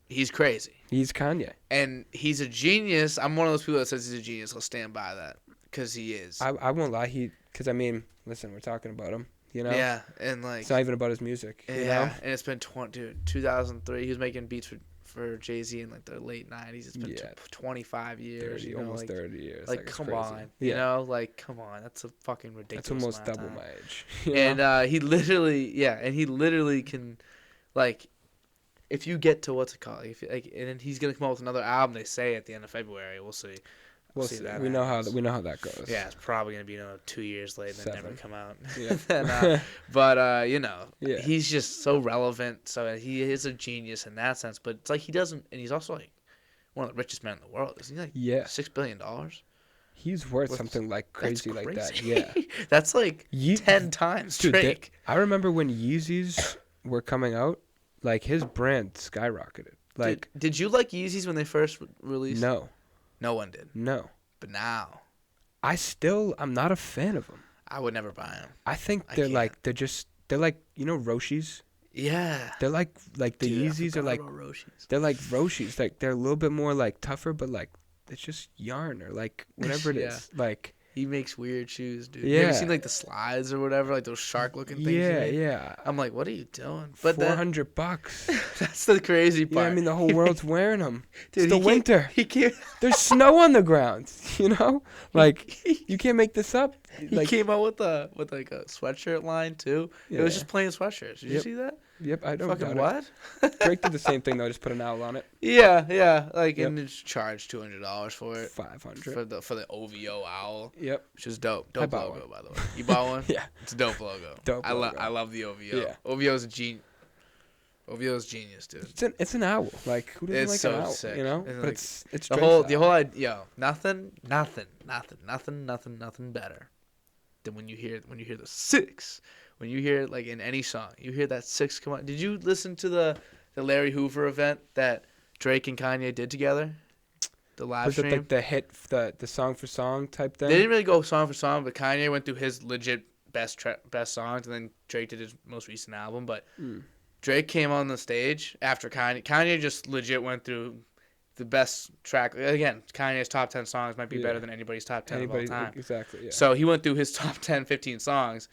He's crazy. He's Kanye. And he's a genius. I'm one of those people that says he's a genius. I'll stand by that because he is. I won't lie. Because I mean, listen, we're talking about him. You know. Yeah, and like it's not even about his music. You know? And it's been 2003. He was making beats for Jay-Z in like the late 90s. It's been 25 years. 30, almost 30 years. Like come crazy. on, you know, like come on. That's a fucking ridiculous. That's almost double time. my age. And he literally can, like, if you get to what's it called, if like, and then he's gonna come out with another album. They say at the end of February. We'll see. We'll see. We know how that goes. Yeah, it's probably gonna be 2 years late and then never come out. Yeah. But yeah. he's just so relevant. So he is a genius in that sense. But it's like he doesn't, and he's also like one of the richest men in the world. Isn't he like $6 billion? He's worth something like crazy like that. Yeah. That's like 10 times Drake. I remember when Yeezys were coming out, like his brand skyrocketed. Like, did you like Yeezys when they first released? No. No one did. No. But now, I'm not a fan of them. I would never buy them. I think they're like Roshis. Yeah. They're like the Yeezys are like Roshis. They're like Roshis. Like they're a little bit more like tougher, but like it's just yarn or like whatever it is. Like he makes weird shoes, dude. Yeah. You ever seen like the slides or whatever, like those shark looking things? Yeah. I'm like, what are you doing? But $400. That's the crazy part. Yeah, I mean the whole world's wearing them. Dude, it's the winter. He can't. There's snow on the ground. You know, like you can't make this up. He came out with like a sweatshirt line too. Yeah. It was just plain sweatshirts. Did you see that? Yep, I don't. Fucking what? Drake did the same thing though. Just put an owl on it. Yeah. Like and just charged $200 for it. $500 for the OVO owl. Yep. Which is dope. Dope logo, by the way. You bought one? Yeah. It's a dope logo. I love the OVO. Yeah. OVO's a genius. OVO's genius, dude. It's an owl. Like who doesn't like an owl? Sick. You know. And but like, it's the whole idea. Nothing better than when you hear the 6. When you hear like in any song, you hear that 6 come on. Did you listen to the Larry Hoover event that Drake and Kanye did together? The live stream. Was it like the hit, the song for song type thing? They didn't really go song for song, but Kanye went through his legit best songs, and then Drake did his most recent album. But Drake came on the stage after Kanye. Kanye just legit went through the best track. Again, Kanye's top 10 songs might be better than anybody's top 10 of all time. Exactly, yeah. So he went through his top 10, 15 songs.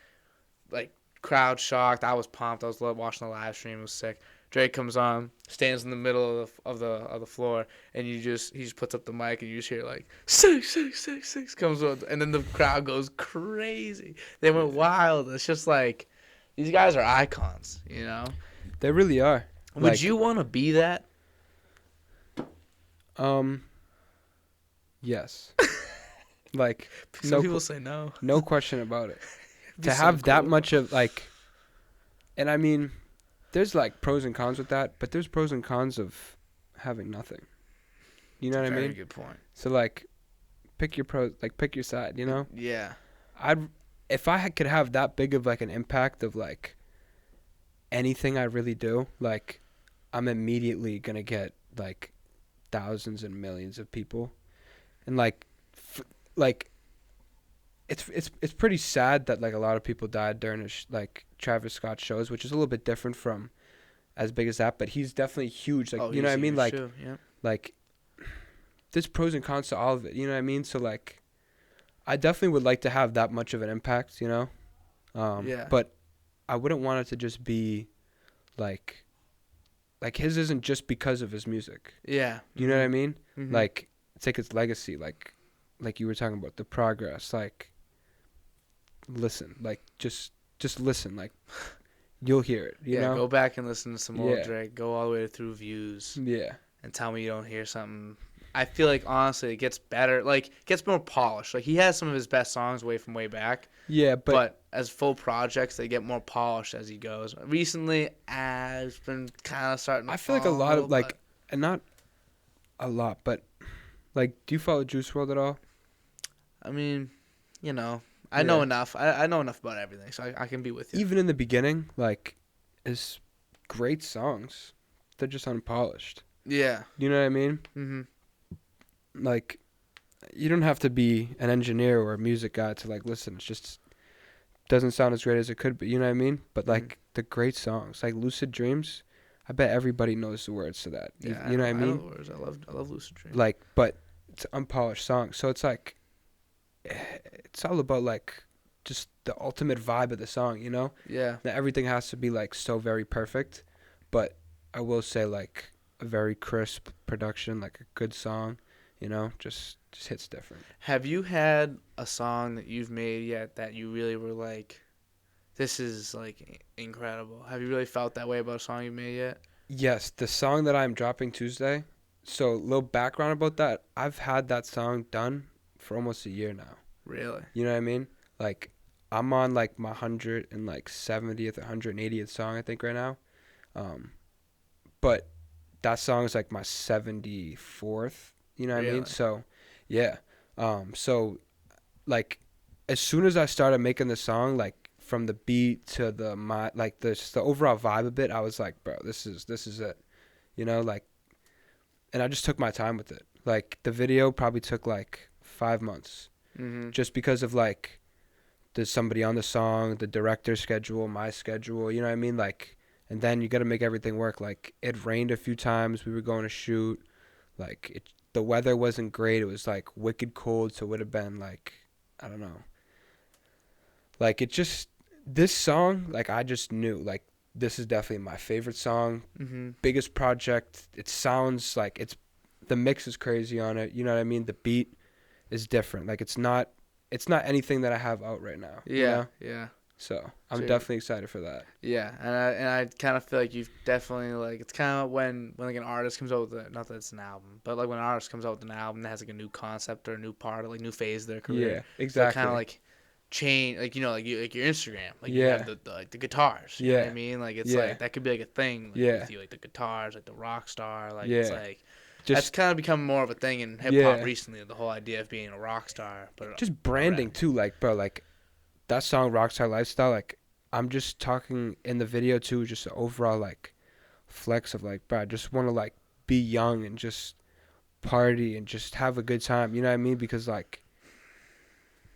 Like, crowd shocked. I was pumped. I was watching the live stream. It was sick. Drake comes on, stands in the middle of the floor, and he just puts up the mic, and you just hear like 6 comes on, and then the crowd goes crazy. They went wild. It's just like these guys are icons, you know. They really are. Would you want to be that? Yes. Like some people say no. No question about it. To so have cool. that much of like, and I mean, there's like pros and cons with that, but there's pros and cons of having nothing. You know what I mean? Very good point. So like, pick your side. You know? Yeah. If I could have that big of like an impact of like anything I really do, like I'm immediately gonna get like thousands and millions of people, and like it's pretty sad that like a lot of people died during like Travis Scott shows, which is a little bit different from as big as that, but he's definitely huge. Like you know what I mean? Like like there's pros and cons to all of it. You know what I mean? So like I definitely would like to have that much of an impact. You know? But I wouldn't want it to just be like his isn't just because of his music. Yeah. You know what I mean? Mm-hmm. Like it's like his legacy, like you were talking about the progress. Like listen, like just listen, like you'll hear it. You know? Go back and listen to some old Drake. Go all the way through Views. Yeah. And tell me you don't hear something. I feel like honestly it gets better, like gets more polished. Like he has some of his best songs way back. Yeah, but as full projects they get more polished as he goes. Recently, it's been kind of starting to I feel like a lot of like, and not a lot, but like, do you follow Juice WRLD at all? I mean, you know, I know enough. I know enough about everything, so I can be with you. Even in the beginning, like, is great songs. They're just unpolished. Yeah. You know what I mean? Mm-hmm. Like, you don't have to be an engineer or a music guy to like listen. It's just doesn't sound as great as it could be. You know what I mean? But like the great songs, like Lucid Dreams, I bet everybody knows the words to that. Yeah, You know what I I know mean? the words. I love Lucid Dream. Like, but it's an unpolished song, so it's like it's all about like just the ultimate vibe of the song, you know? Yeah. Not everything has to be like so very perfect, but I will say like a very crisp production, like a good song, you know, just hits different. Have you had a song that you've made yet that you really were like, this is like incredible? Have you really felt that way about a song you made yet? Yes, the song that I'm dropping Tuesday. So, little background about that. I've had that song done for almost a year now. Really? You know what I mean? Like, I'm on like my 170th or 180th song, I think, right now. But that song is like my 74th. You know what I mean? Really? So, yeah. So, like, as soon as I started making the song, like, from the beat to the overall vibe of it, I was like, bro, this is it. You know, like, and I just took my time with it. Like, the video probably took like 5 months, just because of like there's somebody on the song, the director's schedule, my schedule. You know what I mean? Like, and then you got to make everything work. Like, it rained a few times. We were going to shoot. Like, the weather wasn't great. It was like wicked cold, so it would have been like, I don't know. Like, this song, like, I just knew, like, this is definitely my favorite song, biggest project. It sounds like the mix is crazy on it. You know what I mean? The beat is different. Like, it's not anything that I have out right now. Yeah, you know? yeah. So I'm definitely excited for that. Yeah, and I kind of feel like you've definitely like it's kind of when like an artist comes out with not that it's an album, but like when an artist comes out with an album that has like a new concept or a new part, like new phase of their career. Yeah, exactly. Kind of like change, like like your Instagram, like you Yeah. have the guitars. You know what I mean? Like it's Yeah. like that could be like a thing. Like, Yeah. with you, like the guitars, like the Rockstar, like Yeah. it's like. That's kind of become more of a thing in hip hop recently. The whole idea of being a rock star, but just branding too. Like, bro, like that song "Rockstar Lifestyle." Like, I'm just talking in the video too. Just an overall like flex of like, bro, I just want to like be young and just party and just have a good time. You know what I mean? Because like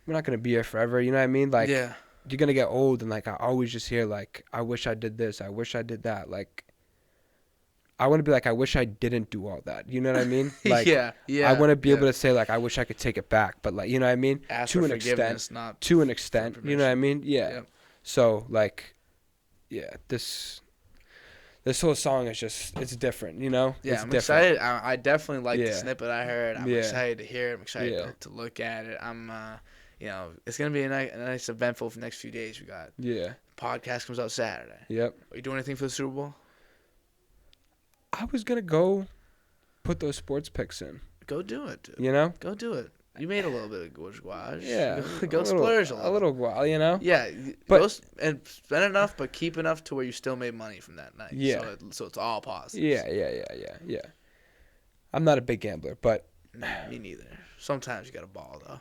we're not gonna be here forever. You know what I mean? Like, you're gonna get old, and like I always just hear like, I wish I did this. I wish I did that. Like, I want to be like, I wish I didn't do all that. You know what I mean? Like, yeah. I want to be able to say like, I wish I could take it back, but like, you know what I mean? Ask to for an forgiveness, extent, not to an extent. You know what I mean? Yeah. Yep. So like, yeah, this whole song is just, it's different. You know? Yeah, it's I'm different. excited. I definitely like the snippet I heard. I'm excited to hear it. I'm excited to look at it. I'm, it's gonna be a nice eventful for the next few days. We got the podcast comes out Saturday. Yep. Are you doing anything for the Super Bowl? I was gonna go put those sports picks in. Go do it, dude. You know? Go do it. You made a little bit of gouage. Yeah. Go splurge a little. A little gual, you know? Yeah. And spend enough, but keep enough to where you still made money from that night. Yeah. So it's all positive. Yeah. I'm not a big gambler, but me neither. Sometimes you got to ball though.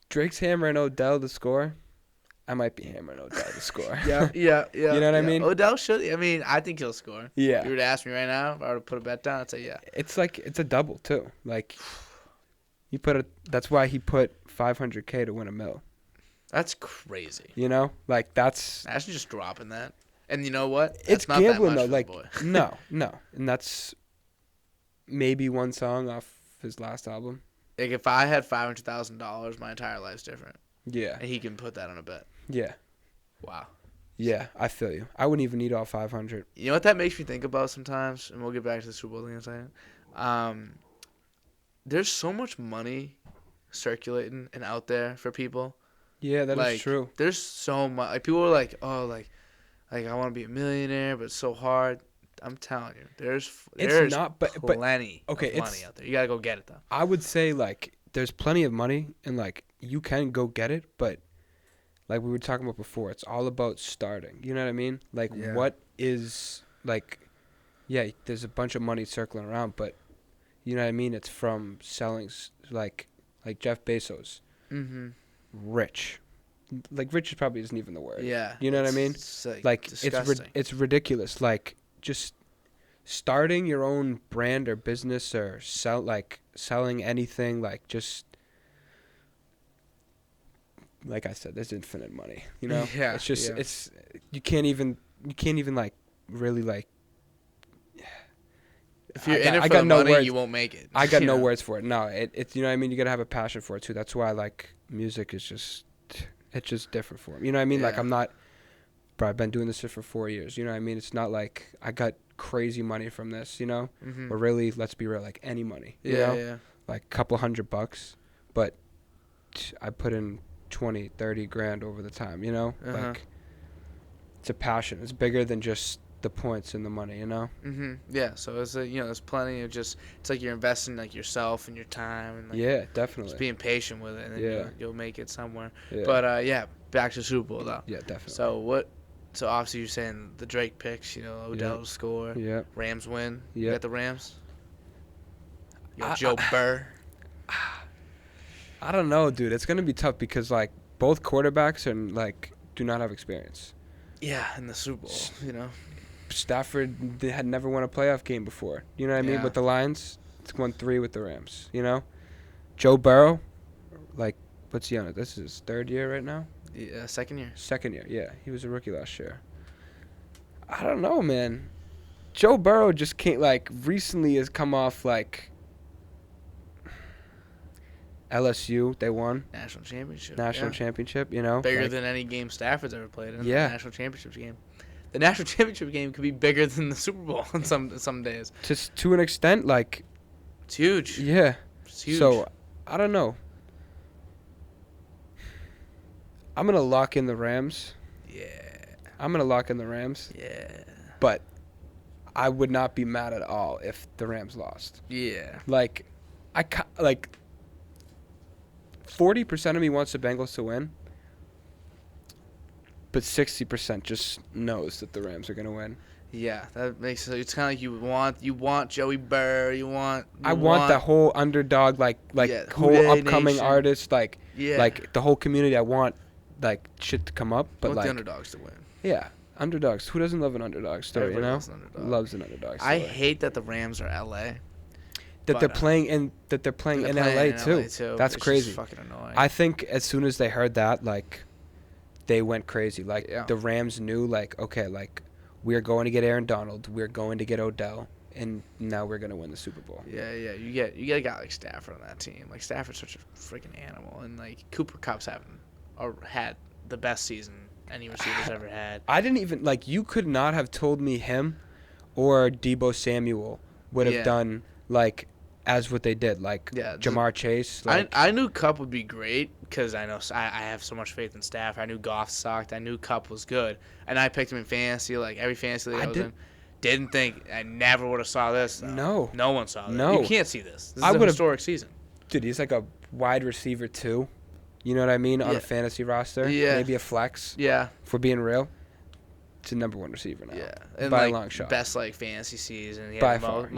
Drake's hammering Odell to score. I might be hammering Odell to score. Yeah. You know what I mean? Odell should. I mean, I think he'll score. Yeah. If you were to ask me right now, if I were to put a bet down, I'd say yeah. It's like, it's a double too. Like, that's why he put $500K to win $1 million. That's crazy. You know? Like, that's... Actually just dropping that. And you know what? It's not gambling that much though. for Like, the boy. no. And that's maybe one song off his last album. Like, if I had $500,000, my entire life's different. Yeah. And he can put that on a bet. Yeah. Wow. Yeah, I feel you. I wouldn't even need all 500. You know what that makes me think about sometimes? And we'll get back to the Super Bowl thing in a second. There's so much money circulating and out there for people. Yeah, that is true. There's so much. Like, people are like, oh, like I want to be a millionaire, but it's so hard. I'm telling you, there's not, but plenty of money out there. You got to go get it, though. I would say, like, there's plenty of money, and, like, you can go get it, but like we were talking about before, it's all about starting. You know what I mean? Like, what is, like, there's a bunch of money circling around, but you know what I mean? It's from selling, like Jeff Bezos. Mm-hmm. Rich. Like, rich probably isn't even the word. Yeah. You know what I mean? It's it's ridiculous. Like, just starting your own brand or business or selling anything, like, just... Like I said, there's infinite money, you know? Yeah. It's just, you can't even, like, really like. If you're in it for the money, you won't make it. I got no words for it. No, it's you know what I mean. You gotta have a passion for it too. That's why like music is just, it's just different for me. You know what I mean? Like I'm not. Bro, I've been doing this shit for 4 years. You know what I mean? It's not like I got crazy money from this. You know, or really, let's be real, like any money. You know? Like a couple $100, but I put in 20, 30 grand over the time. You know, like it's a passion. It's bigger than just the points and the money, you know. Yeah, so it's there's plenty of just, it's like you're investing like yourself and your time and like definitely just being patient with it, and then you'll make it somewhere. Yeah. But back to Super Bowl though. Yeah, definitely. So obviously you're saying the Drake picks, Odell score, Rams win. You got the Rams. Joe Burr. I don't know, dude. It's gonna be tough because like both quarterbacks and like do not have experience. Yeah, in the Super Bowl, Stafford had never won a playoff game before. You know what I mean? With the Lions, it's won 3 with the Rams. You know, Joe Burrow, like, what's he on it? This is his 3rd year right now. Yeah, second year. Second year, yeah. He was a rookie last year. I don't know, man. Joe Burrow just can't recently has come off LSU. They won national championship. You know, bigger than any game Stafford's ever played in. The national championship game. The national championship game could be bigger than the Super Bowl on some days. Just to an extent, it's huge. Yeah. It's huge. So, I don't know. I'm going to lock in the Rams. Yeah. I'm going to lock in the Rams. Yeah. But I would not be mad at all if the Rams lost. Yeah. 40% of me wants the Bengals to win. But 60% just knows that the Rams are going to win. Yeah, that makes it. It's kind of like you want Joey Burr, I want the whole underdog, whole upcoming Nation. Artist, like the whole community. I want shit to come up, but the underdogs to win. Yeah, underdogs. Who doesn't love an underdog story? Everybody loves an underdog story. I hate that the Rams are LA. They're playing in LA too. That's crazy. Just fucking annoying. I think as soon as they heard that, they went crazy. The Rams knew, okay, we're going to get Aaron Donald, we're going to get Odell, and now we're going to win the Super Bowl. Yeah. You get a guy like Stafford on that team. Stafford's such a freaking animal, and Cooper Kupp's had the best season any receiver's ever had. I didn't even you could not have told me him or Deebo Samuel would have done as what they did, Jamar Chase. I knew Kupp would be great because I have so much faith in Stafford. I knew Goff sucked. I knew Kupp was good, and I picked him in fantasy. Every fantasy league I was in. Didn't think I never would have saw this. Though. No one saw this. No, you can't see this. This is a historic season. Dude, he's a wide receiver too. You know what I mean? On a fantasy roster. Yeah. Maybe a flex. Yeah. For being real. It's a number 1 receiver now. Yeah. And by a long shot. Best fantasy season. He by had far.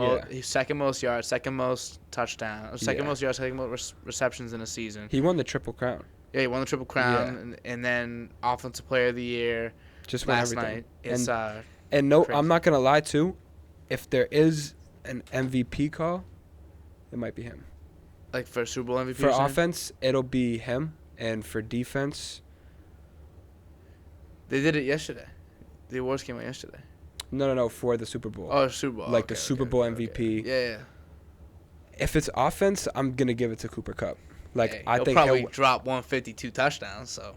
Second most yards, second most touchdowns, second most yards, second most receptions in a season. He won the Triple Crown. Yeah, he won the Triple Crown, and then Offensive Player of the Year. Just last everything. night. It's and no, crazy. I'm not gonna lie too. If there is an MVP call, it might be him. For Super Bowl MVP. For offense, it'll be him, and for defense, they did it yesterday. The awards came out yesterday. No, for the Super Bowl. Oh, Super Bowl. The Super Bowl MVP. Okay. Yeah. If it's offense, I'm gonna give it to Cooper Kupp. I think he'll probably drop 152 touchdowns. So.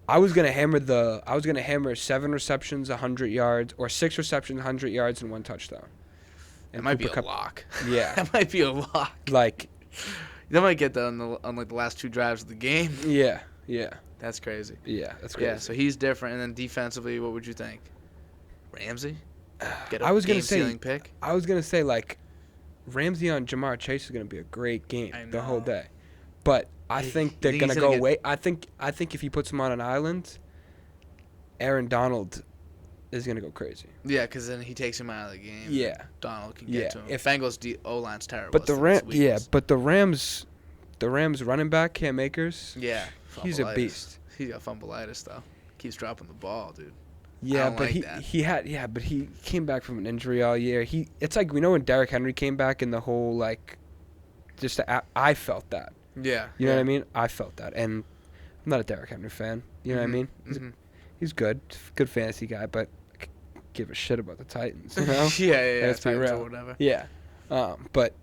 I was gonna hammer 7 receptions, 100 yards, or 6 receptions, 100 yards, and 1 touchdown. And it might be a lock. Yeah. That might be a lock. They might get that on the last 2 drives of the game. Yeah. That's crazy. Yeah, that's crazy. Yeah, so he's different. And then defensively, what would you think? Ramsey? Get a game-sealing pick? I was gonna say Ramsey on Jamar Chase is gonna be a great game the whole day, but I think they're gonna go away. I think if he puts him on an island, Aaron Donald is gonna go crazy. Yeah, because then he takes him out of the game. Yeah, Donald can get to him. If Bengals O-line's terrible. But the Rams running back Cam Akers. Yeah, he's a beast. He's got fumbleitis though. Keeps dropping the ball, dude. Yeah, but he came back from an injury all year. It's we know when Derrick Henry came back and the whole I felt that. Yeah. You know what I mean? I felt that, and I'm not a Derrick Henry fan. You know what I mean? He's good fantasy guy, but give a shit about the Titans, you know? yeah. Let's be Titans real. or whatever. Yeah. But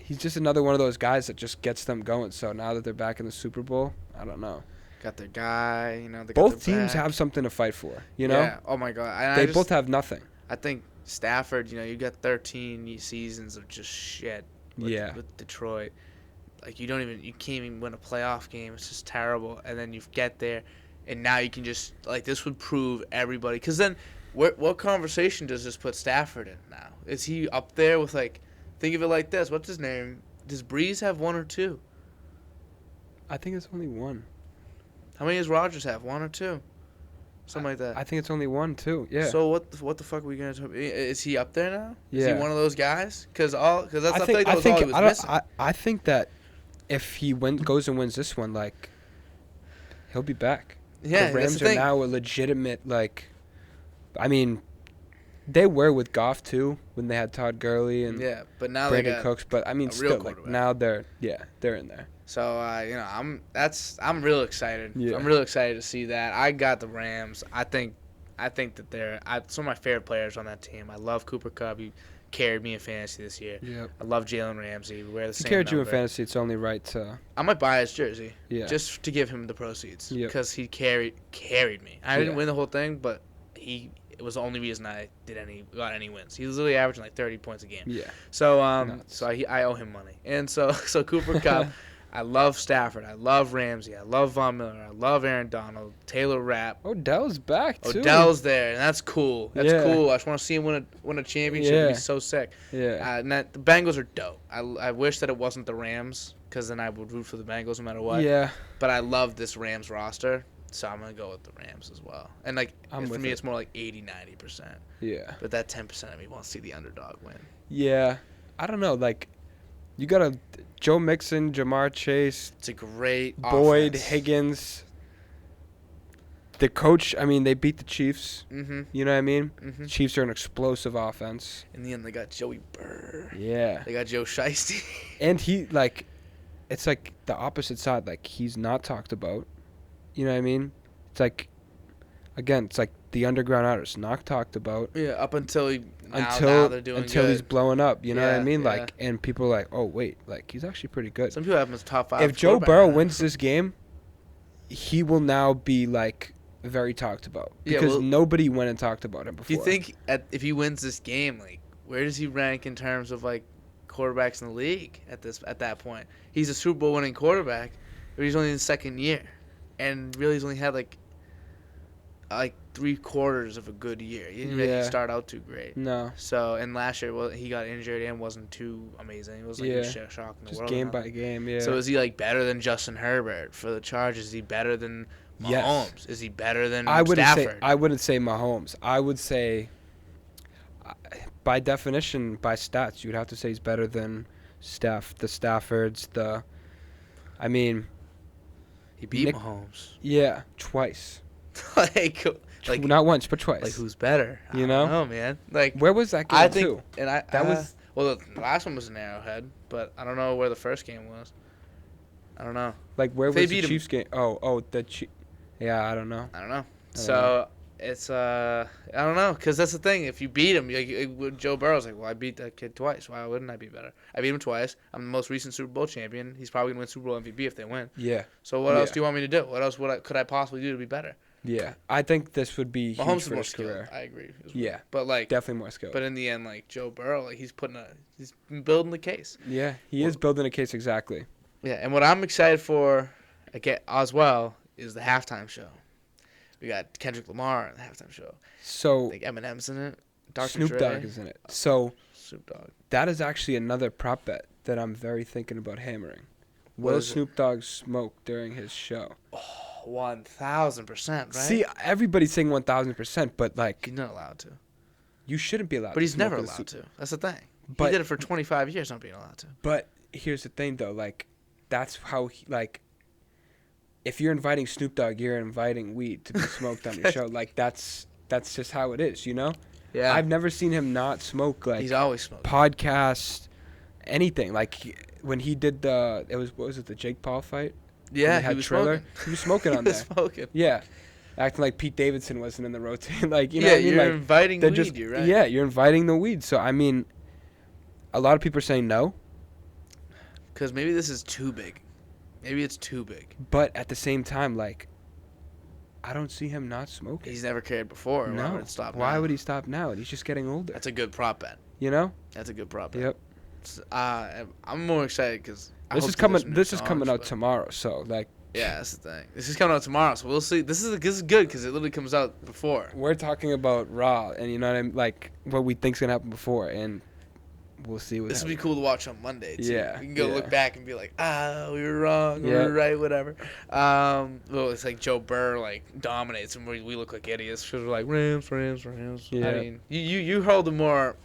he's just another one of those guys that just gets them going. So now that they're back in the Super Bowl, I don't know. Got their guy, you know. They Both got their teams back. have something to fight for, you know? Yeah. Oh my God. And They both have nothing. I think Stafford, you know, you got 13 seasons of just shit with Detroit. Like, you can't even win a playoff game. It's just terrible. And then you get there, and now you can just, like, this would prove everybody. Because then, what conversation does this put Stafford in now? Is he up there with, like, think of it like this. What's his name? Does Breeze have 1 or 2? I think it's only 1. How many does Rodgers have? 1 or 2? Something like that. I think it's only 1, too. Yeah. So what the fuck are we gonna talk? Is he up there now? Yeah. Is he one of those guys? Because that was all he was missing. I think that if he goes and wins this one, like, he'll be back. Yeah, the Rams are now a legitimate, like, I mean, they were with Goff too when they had Todd Gurley and but now Brandon they got Cooks. But I mean, still, like, now they're in there. So you know, I'm real excited. Yeah. I'm real excited to see that. I got the Rams. I think that they're some of my favorite players on that team. I love Cooper Kupp. He carried me in fantasy this year. Yep. I love Jalen Ramsey. We wear the same carried number. you in fantasy. It's only right to. I might buy his jersey. Yeah. Just to give him the proceeds. Yep. Because he carried me. I didn't win the whole thing, but it was the only reason I got any wins. He was literally averaging like 30 points a game. Yeah. So I owe him money. And so Cooper Kupp, I love Stafford. I love Ramsey. I love Von Miller. I love Aaron Donald. Taylor Rapp. Odell's back too. Odell's there, and that's cool. That's cool. I just want to see him win a championship. Yeah. It'd be so sick. Yeah. And the Bengals are dope. I wish that it wasn't the Rams, because then I would root for the Bengals no matter what. Yeah. But I love this Rams roster, so I'm gonna go with the Rams as well. And like for me, it's more like 80-90%. Yeah. But that 10% of me wants to see the underdog win. Yeah. I don't know. Like, you got Joe Mixon, Jamar Chase. It's a great Boyd, offense. Higgins. The coach, I mean, they beat the Chiefs. Mm-hmm. You know what I mean? Mm-hmm. Chiefs are an explosive offense. In the end, they got Joey Burr. Yeah. They got Joe Shiesty. And he, like, it's like the opposite side. Like, he's not talked about. You know what I mean? It's like, again, it's like the underground artist not talked about. Yeah, up until now they're doing until good. He's blowing up. You know what I mean? Yeah. Like, and people are like, oh wait, like he's actually pretty good. Some people have him as top 5. If Joe Burrow wins this game, he will now be like very talked about because nobody went and talked about him before. Do you think if he wins this game, like, where does he rank in terms of like quarterbacks in the league at that point? He's a Super Bowl winning quarterback, but he's only in his second year, and really he's only had like 3/4 of a good year. He didn't really start out too great. No. So, and last year, he got injured and wasn't too amazing. It was like a shock in the just world. game by game, yeah. So is he like better than Justin Herbert for the Chargers? Is he better than Mahomes? Yes. Is he better than Stafford? Stafford? I wouldn't say Mahomes. I would say, by definition, by stats, you would have to say he's better than the Staffords, I mean. He beat Mahomes. Yeah, twice. like not once, but twice. Like, who's better? You know? I don't know, man. Like, where was that game I think, too? And that was the last one was an Arrowhead, but I don't know where the first game was. I don't know. Like, where was the Chiefs game? Oh, the Chiefs. Yeah, I don't know. So it's I don't know, because that's the thing. If you beat him, like Joe Burrow's like, well, I beat that kid twice. Why wouldn't I be better? I beat him twice. I'm the most recent Super Bowl champion. He's probably gonna win Super Bowl MVP if they win. Yeah. So what else do you want me to do? What else could I possibly do to be better? Yeah, I think this would be Mahomes huge for his career. I agree. Yeah, but like definitely more skill. But in the end, like Joe Burrow, like he's building the case. Yeah, he is building a case exactly. Yeah, and what I'm excited for, again, as well, is the halftime show. We got Kendrick Lamar in the halftime show. So I think Eminem's in it. Dr. Snoop Dre. Dogg is in it. So Snoop Dogg. That is actually another prop bet that I'm very thinking about hammering. Will Snoop Dogg smoke during his show? Oh, 1,000%, right? See, everybody's saying 1,000%, but like he's not allowed to. You shouldn't be allowed. But he's never allowed to. That's the thing. He did it for 25 years, not being allowed to. But here's the thing, though. Like, that's how if you're inviting Snoop Dogg, you're inviting weed to be smoked on your show. Like, that's just how it is, you know? Yeah. I've never seen him not smoke. Like, he's always smoking. Podcast, anything. Like, when he did the Jake Paul fight? Yeah, he was smoking. He was smoking on there. Smoking. Yeah. acting like Pete Davidson wasn't in the rotation. Like, you know Yeah, what I mean? you're Like, inviting they're weed. You're right. Yeah, you're inviting the weed. So I mean, a lot of people are saying no, Because maybe this is too big. Maybe it's too big. but at the same time, like, I don't see him not smoking. He's never cared before. Why No. would it stop Why now? would he stop now? He's just getting older. That's a good prop bet. You know? That's a good prop bet. Yep. I'm more excited because This is coming out tomorrow. So like, yeah, that's the thing. This is coming out tomorrow, so we'll see. This is good because it literally comes out before. we're talking about Raw, and you know what I mean, like what we think's gonna happen before, and we'll see what. This would be happens. cool to watch on Monday, too. Yeah, We can go yeah. look back and be like, we were wrong, we Yeah. were right, whatever. Well, it's like Joe Burr, like, dominates, and we look like idiots because we're like, Rams. Yeah. I mean, you hold a more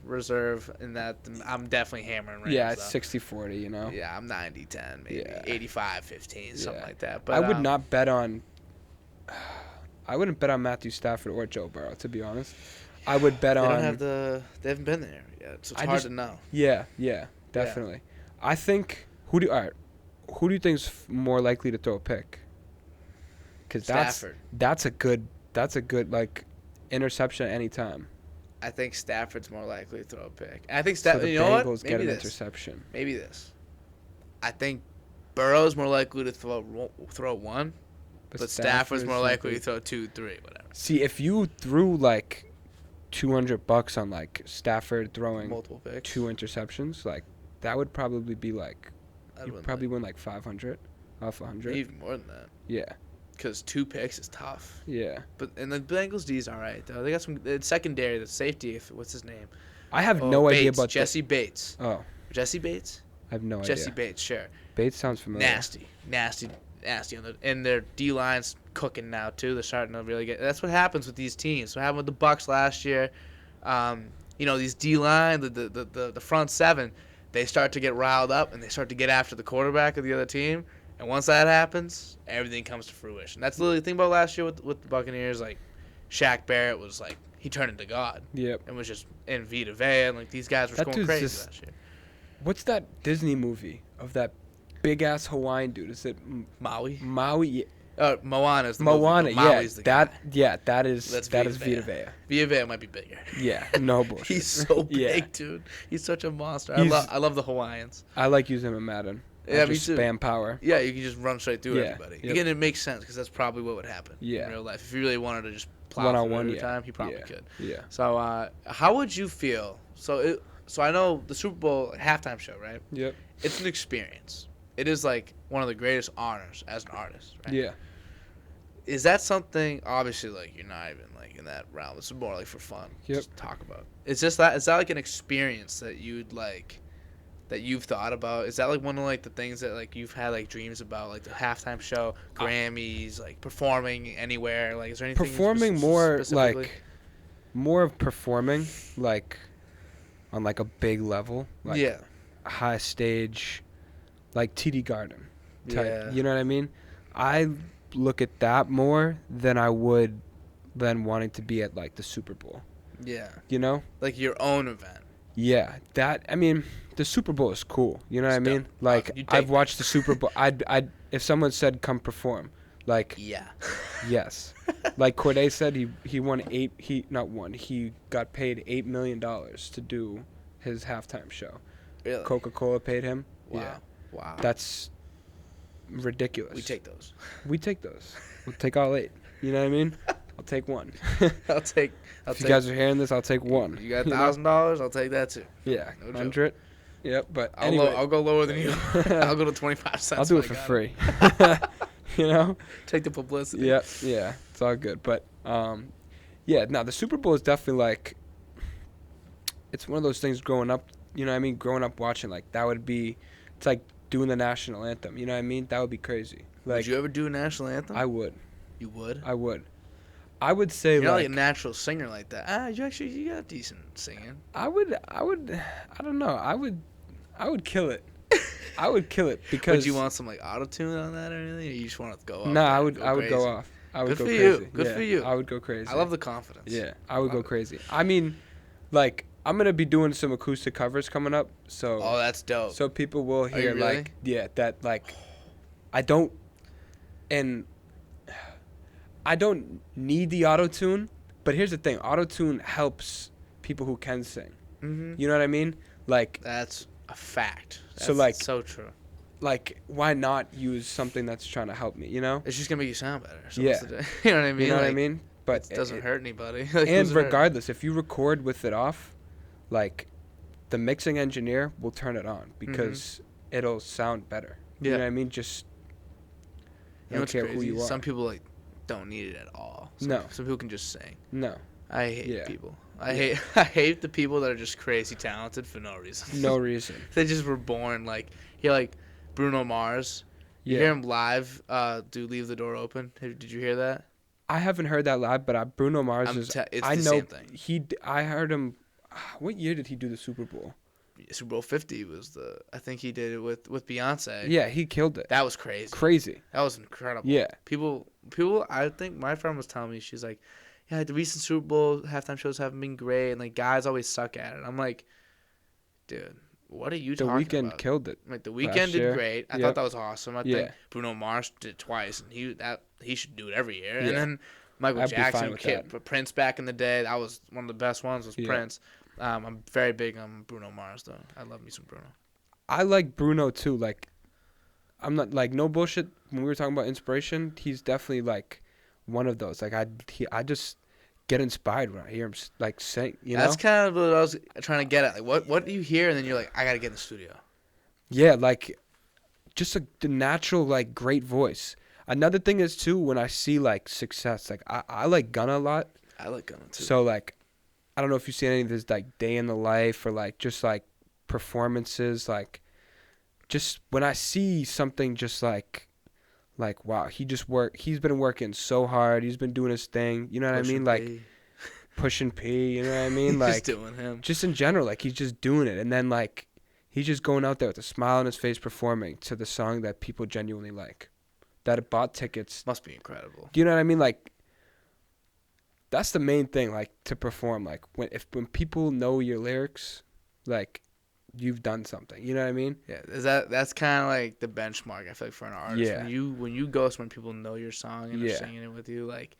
reserve in that. Than I'm definitely hammering Rams, Yeah, it's though. 60-40, you know. Yeah, I'm 90-10, maybe. Yeah. 85-15, something Yeah. like that. But I would not bet on. I wouldn't bet on Matthew Stafford or Joe Burrow, to be honest. I would bet They on. don't have they haven't been there yet, so it's hard to know. Yeah, definitely. I think who do you think's more likely to throw a pick? Because Stafford. that's a good like interception at any time. I think Stafford's more likely to throw a pick. And I think So Stafford. the You know what? Bengals get Maybe an this. interception. Maybe this. I think Burrow's more likely to throw one, but Stafford's more likely to throw 2, 3, whatever. See, if you threw like $200 on like Stafford throwing Multiple picks. 2 interceptions, like that would probably be like I'd you win probably win like 500 off 100. even more than that. Yeah, Because 2 picks is tough. yeah. And the Bengals D's all right though. They got some secondary. The safety. What's his name? I have no idea Bates, about Jesse Bates. Oh, Jesse Bates. I have no Jesse idea. Bates. Sure. Bates sounds familiar. Nasty. And their D line's cooking now too. They're starting to really get. That's what happens with these teams. What happened with the Bucks last year? These D line, the front seven, they start to get riled up and they start to get after the quarterback of the other team. And once that happens, everything comes to fruition. That's literally the thing about last year with the Buccaneers. Like, Shaq Barrett was like he turned into God. Yep. And was just in Vita Vea, and like these guys were That going dude's crazy just- last year. What's that Disney movie of that big ass Hawaiian dude? Is it Maui. Maui? Moana's the Moana, movie, but yeah. Maui's the guy. That is That's Vita Vea. Vita Vea might be bigger. Yeah, no bullshit. He's so big, Yeah. dude. He's such a monster. He's- I love the Hawaiians. I like using him in Madden. Yeah, me just too. spam power. Yeah, you can just run straight through Yeah, everybody. yep. Again, it makes sense because that's probably what would happen Yeah. in real life. If you really wanted to just plow One-on-one, through every yeah. time, he probably Yeah. could. Yeah. So, how would you feel? So I know the Super Bowl halftime show, right? Yep. It's an experience. It is like one of the greatest honors as an artist, right? Yeah. Is that something? Obviously, like you're not even like in that realm. It's more like for fun. Yep. Just talk about. Is that like an experience that you'd like, that you've thought about? Is that like one of like the things that like you've had like dreams about, like the halftime show, Grammys, like performing anywhere? Like, is there anything Performing specifically? more of performing like on like a big level, like yeah. high stage, like TD Garden type. Yeah. You know what I mean? I look at that more than I would than wanting to be at like the Super Bowl. Yeah. You know? Like your own event. Yeah, I mean, the Super Bowl is cool. You know what I It's mean? dope. Like, You take I've watched the Super Bowl. I'd if someone said come perform, like, Yeah. yes. Like Corday said, he won he got paid $8 million to do his halftime show. Really? Coca-Cola paid him. Wow. Yeah, Wow. that's ridiculous. We take those. We take those. We'll take all 8. You know what I mean? I'll take one. I'll take. If you guys are hearing this, I'll take one. You got know? $1,000? I'll take that too. Yeah, No joke. 100. Yep, but I'll, anyway. I'll go lower than you. I'll go to 25 cents. I'll do when it for I got free. You know? Take the publicity. Yeah, it's all good. But yeah, no, the Super Bowl is definitely like, it's one of those things growing up, you know what I mean? Growing up watching, like, that would be, it's like doing the national anthem, you know what I mean? That would be crazy. Like, Would you ever do a national anthem? I would. You would? I would. I would say, You're not like, like a natural singer like that. You got decent singing. I don't know. I would kill it. I would kill it because. Would you want some like auto-tune on that or anything? Or you just want to go off? No, there I and would go go crazy? off. I would Good go for crazy. you. Good Yeah, for you. I would go crazy. I love the confidence. Yeah, I would Love go it. crazy. I mean, like, I'm gonna be doing some acoustic covers coming up, so Oh, that's dope. so people will you hear really? like, yeah, that like, I don't, and I don't need the auto-tune, but here's the thing. Auto-tune helps people who can sing. Mm-hmm. You know what I mean? Like, That's a fact. so, That's like, so true. why not use something that's trying to help me, you know? It's just gonna make you sound better. So Yeah. you know what I mean? You know what I Like, mean? But it doesn't hurt anybody. Like, and doesn't hurt. regardless, if you record with it off, like, the mixing engineer will turn it on because it'll sound better. You know what I mean? Just, I don't care who you are. Some people like don't need it at all. No. Some people can just sing. No. I hate Yeah. people. I hate the people that are just crazy talented for no reason. No reason. They just were born like like Bruno Mars. You hear him live do Leave the Door Open. Did you hear that? I haven't heard that live, but Bruno Mars it's I the know same thing. I heard him. What year did he do the Super Bowl? Super Bowl 50 was I think he did it with Beyonce. Yeah, he killed it. That was crazy. Crazy. That was incredible. Yeah. People. I think my friend was telling me, she's like, yeah, the recent Super Bowl halftime shows haven't been great, and like guys always suck at it. I'm like, dude, what are you talking about? The Weeknd killed it. Like, The Weeknd did great. I thought that was awesome. I Yeah. think Bruno Mars did it twice, and he should do it every year. Yeah. And then Michael I'd be fine Jackson, with Prince back in the day, that was one of the best ones. Was Yeah. Prince. I'm very big on Bruno Mars though. I love me some Bruno. I like Bruno too. Like, I'm not like no bullshit. When we were talking about inspiration, he's definitely like one of those. Like I just get inspired when I hear him like sing. You know? That's kind of what I was trying to get at. Like, what do you hear, and then you're like, I gotta get in the studio. Yeah, like just the natural like great voice. Another thing is too when I see like success. Like I like Gunna a lot. I like Gunna too. So like, I don't know if you've seen any of this like day in the life or like just like performances. Like, just when I see something just like wow, he's been working so hard. He's been doing his thing. You know what I mean? Like pushing P. You know what I mean? Like just doing him. Just in general, like he's just doing it, and then like he's just going out there with a smile on his face performing to the song that people genuinely like, that bought tickets. Must be incredible. Do you know what I mean? Like, that's the main thing, like, to perform. Like, when people know your lyrics, like, you've done something. You know what I mean? Yeah, that's kind of like the benchmark, I feel like, for an artist. Yeah. When you go somewhere, people know your song and Yeah. are singing it with you. Like,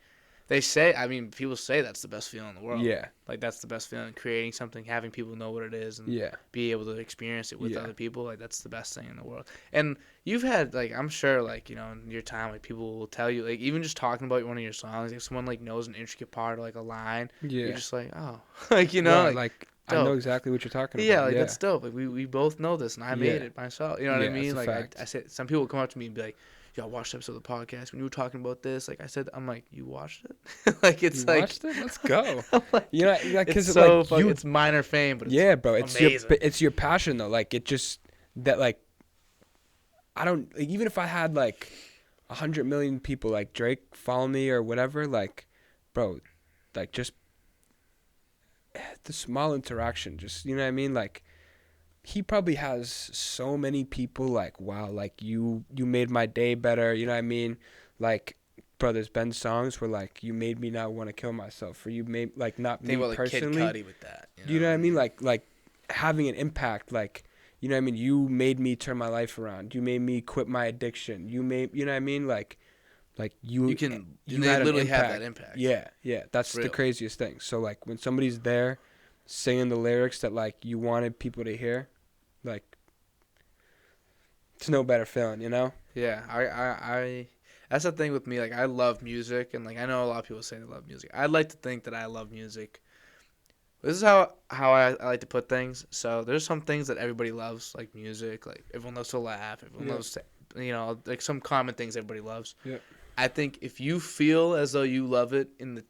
they say, I mean, people say that's the best feeling in the world. Yeah. Like, that's the best feeling, creating something, having people know what it is, and Yeah. be able to experience it with Yeah. other people. Like, that's the best thing in the world. And you've had, like, I'm sure, like, you know, in your time, like, people will tell you, like, even just talking about one of your songs, if someone, like, knows an intricate part or, like, a line, Yeah. you're just like, oh. Like, you know? Yeah, like I know exactly what you're talking about. Yeah, like, that's dope. Like, we both know this, and I made Yeah. it myself. You know what I Yeah, mean? it's a Like, fact. I said, some people will come up to me and be like, yo, I watched the episode of the podcast. When you were talking about this, like I said, I'm like, you watched it? Like, it's You like, watched it? Let's go. like, You know, like, it's 'cause so like, fucking, it's minor fame, but it's yeah, bro, it's amazing. it's your passion though. Like, it just that like I don't like, even if I had like 100 million people like Drake follow me or whatever, like, bro, like just the small interaction, just, you know what I mean? Like, he probably has so many people like, wow, like you made my day better. You know what I mean? Like, bro, there's been songs where like you made me not want to kill myself, or you made like not Think me about like Kid personally. Cudi with that. Do you know what I mean? Like having an impact, like, you know what I mean? You made me turn my life around. You made me quit my addiction. You know what I mean? Like you You can you they had an literally have impact. that impact. Yeah. That's It's the real. craziest thing. So like when somebody's there singing the lyrics that like you wanted people to hear, like, it's no better feeling, you know? Yeah, I that's the thing with me. Like, I love music, and like I know a lot of people say they love music. I'd like to think that I love music. This is how I like to put things. So there's some things that everybody loves, like music. Like, everyone loves to laugh. Everyone Yeah. loves to, you know, like some common things everybody loves. Yeah. I think if you feel as though you love it in the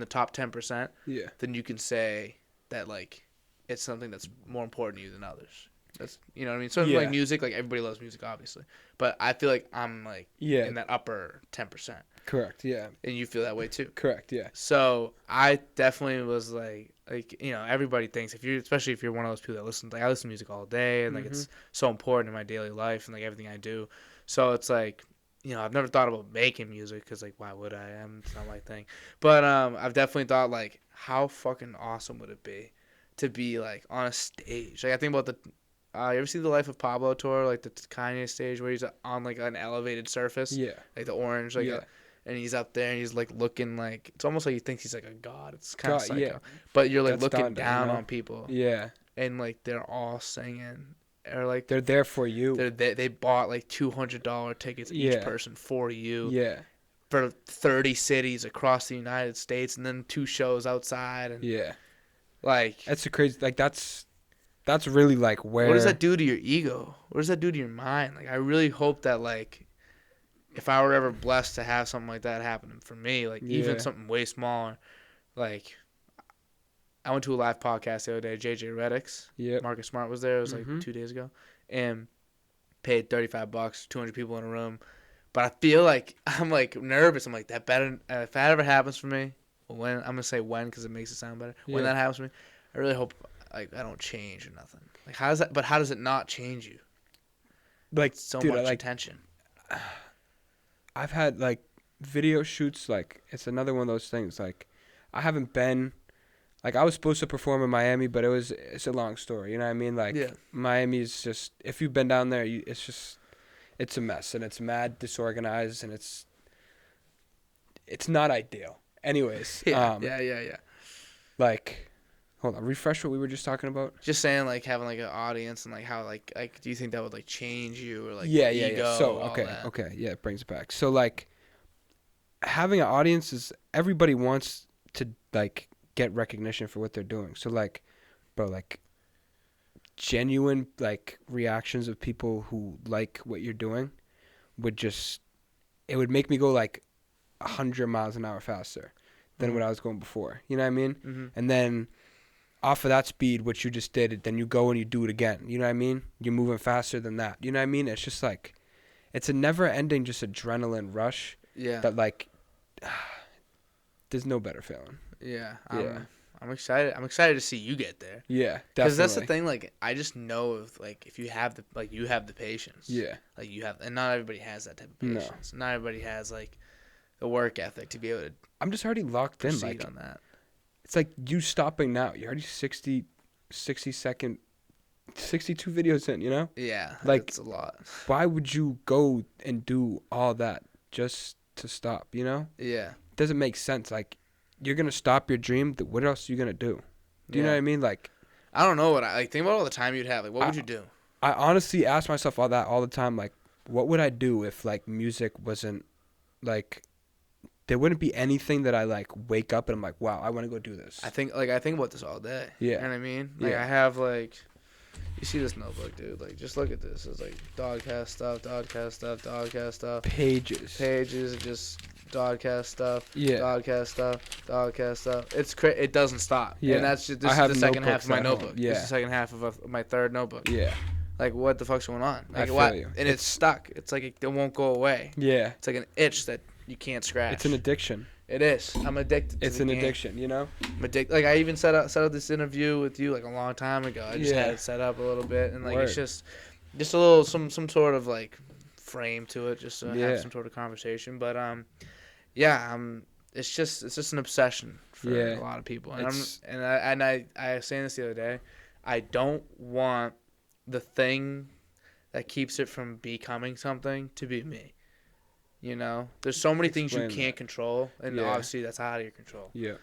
top 10%, Yeah. then you can say that like it's something that's more important to you than others. That's, you know what I mean? So Yeah. like music, like everybody loves music, obviously, but I feel like I'm like Yeah. in that upper 10%, Correct. Yeah. and you feel that way too. Correct. Yeah. So I definitely was like you know, everybody thinks especially if you're one of those people that listens, like I listen to music all day, and like it's so important in my daily life and like everything I do. So it's like, you know, I've never thought about making music because like why would I? It's not my thing. But I've definitely thought like how fucking awesome would it be to be like on a stage? Like I think about you ever see the Life of Pablo tour, like the Kanye stage where he's on like an elevated surface, Yeah. like the orange, like Yeah. and he's up there and he's like looking like it's almost like he thinks he's like a god. It's kind of God, psycho. yeah. But you're like That's looking Dante, down you know? on people, Yeah. and like they're all singing, or like They're there for you. they bought like $200 tickets each Yeah. person for you Yeah. for 30 cities across the United States, and then 2 shows outside, and Yeah. like That's a crazy. Like that's really like where. what does that do to your ego? What does that do to your mind? Like I really hope that like if I were ever blessed to have something like that happen for me, like even Yeah. something way smaller, like I went to a live podcast the other day. JJ Redick's, Yep. Marcus Smart was there. It was like Mhm. 2 days ago, and paid $35, 200 people in a room. But I feel like I'm like nervous. I'm like that better. If that ever happens for me, when I'm gonna say when because it makes it sound better. When Yeah. that happens for me, I really hope like I don't change or nothing. Like how does that? But how does it not change you? Like So dude, much like attention. I've had like video shoots. Like it's another one of those things. Like I haven't been. Like I was supposed to perform in Miami, but it's a long story. You know what I mean? Like Yeah. Miami's just if you've been down there, it's a mess and it's mad disorganized and it's not ideal. Anyways, Yeah. like hold on, refresh what we were just talking about. Just saying, like having like an audience and like how like do you think that would like change you or like Yeah. ego? So all that? okay, yeah, it brings it back. So like having an audience is everybody wants to like get recognition for what they're doing. So like, bro, like genuine like reactions of people who like what you're doing would just it would make me go like 100 miles an hour faster than what I was going before. You know what I mean? Mm-hmm. And then off of that speed, what you just did, then you go and you do it again. You know what I mean? You're moving faster than that. You know what I mean? It's just like, it's a never-ending just adrenaline rush Yeah. that like, there's no better feeling. Yeah. Yeah. I'm excited. I'm excited to see you get there. Yeah, definitely. Because that's the thing. Like I just know if like if you have the patience. Yeah. Like you have, and not everybody has that type of No. patience. Not everybody has like the work ethic to be able to I'm just already locked in. proceed Like, on that. it's like you stopping now. You're already 60 second, 62 videos in, you know? Yeah. Like- it's a lot. Why would you go and do all that just to stop, you know? Yeah. It doesn't make sense. Like, you're going to stop your dream. What else are you going to do? Do you know what I mean? Like, I don't know what I like. Think about all the time you'd have. Like, what would you do? I honestly ask myself all the time. Like, what would I do if, like, music wasn't, like, there wouldn't be anything that I, like, wake up and I'm like, wow, I want to go do this. I think about this all day. Yeah. You know what I mean? Like Yeah. I have like, you see this notebook, dude? Like just look at this. It's like DOD-Cast stuff, DOD-Cast stuff, DOD-Cast stuff. Pages. Pages, just DOD-Cast stuff. Yeah. DOD-Cast stuff, DOD-Cast stuff. It doesn't stop. Yeah. And that's just I this have is the second half notebooks of my at home. notebook. Yeah. This is the second half of my third notebook. Yeah. Like what the fuck's going on? I Like feel what? you. And it's stuck. It's like it won't go away. Yeah. It's like an itch that you can't scratch. It's an addiction. It is. I'm addicted to It's the an game. addiction, you know? I'm addicted. Like I even set up this interview with you like a long time ago. I just Yeah. had it set up a little bit, and like Word. it's just a little some sort of like frame to it, just to Yeah. have some sort of conversation. But yeah, it's just an obsession for Yeah. a lot of people. And It's- I was saying this the other day. I don't want the thing that keeps it from becoming something to be me. You know, there's so many things you Explain can't control, and Yeah. obviously that's out of your control. Yeah.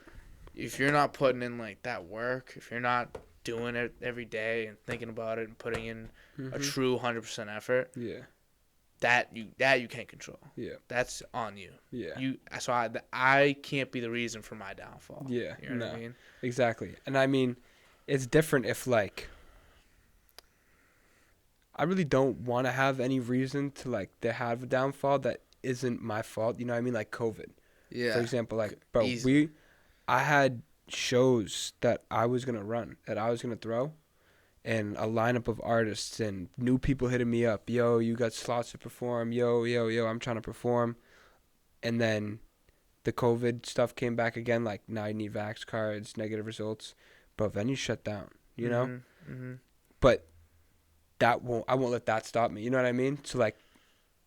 If you're not putting in like that work, if you're not doing it every day and thinking about it and putting in a true 100% effort, Yeah. that you can't control. Yeah. That's on you. Yeah. I can't be the reason for my downfall. Yeah. You know what I No. mean? Exactly. And I mean, it's different if like I really don't want to have any reason to like to have a downfall that isn't my fault. You know what I mean? Like COVID. Yeah. For example, like bro, Easy. I had shows that I was gonna run, that I was gonna throw, and a lineup of artists and new people hitting me up. Yo, you got slots to perform. Yo, I'm trying to perform. And then the COVID stuff came back again. Like now you need vax cards, negative results. But venue shut down. You know. Mm-hmm. But I won't let that stop me. You know what I mean? So like,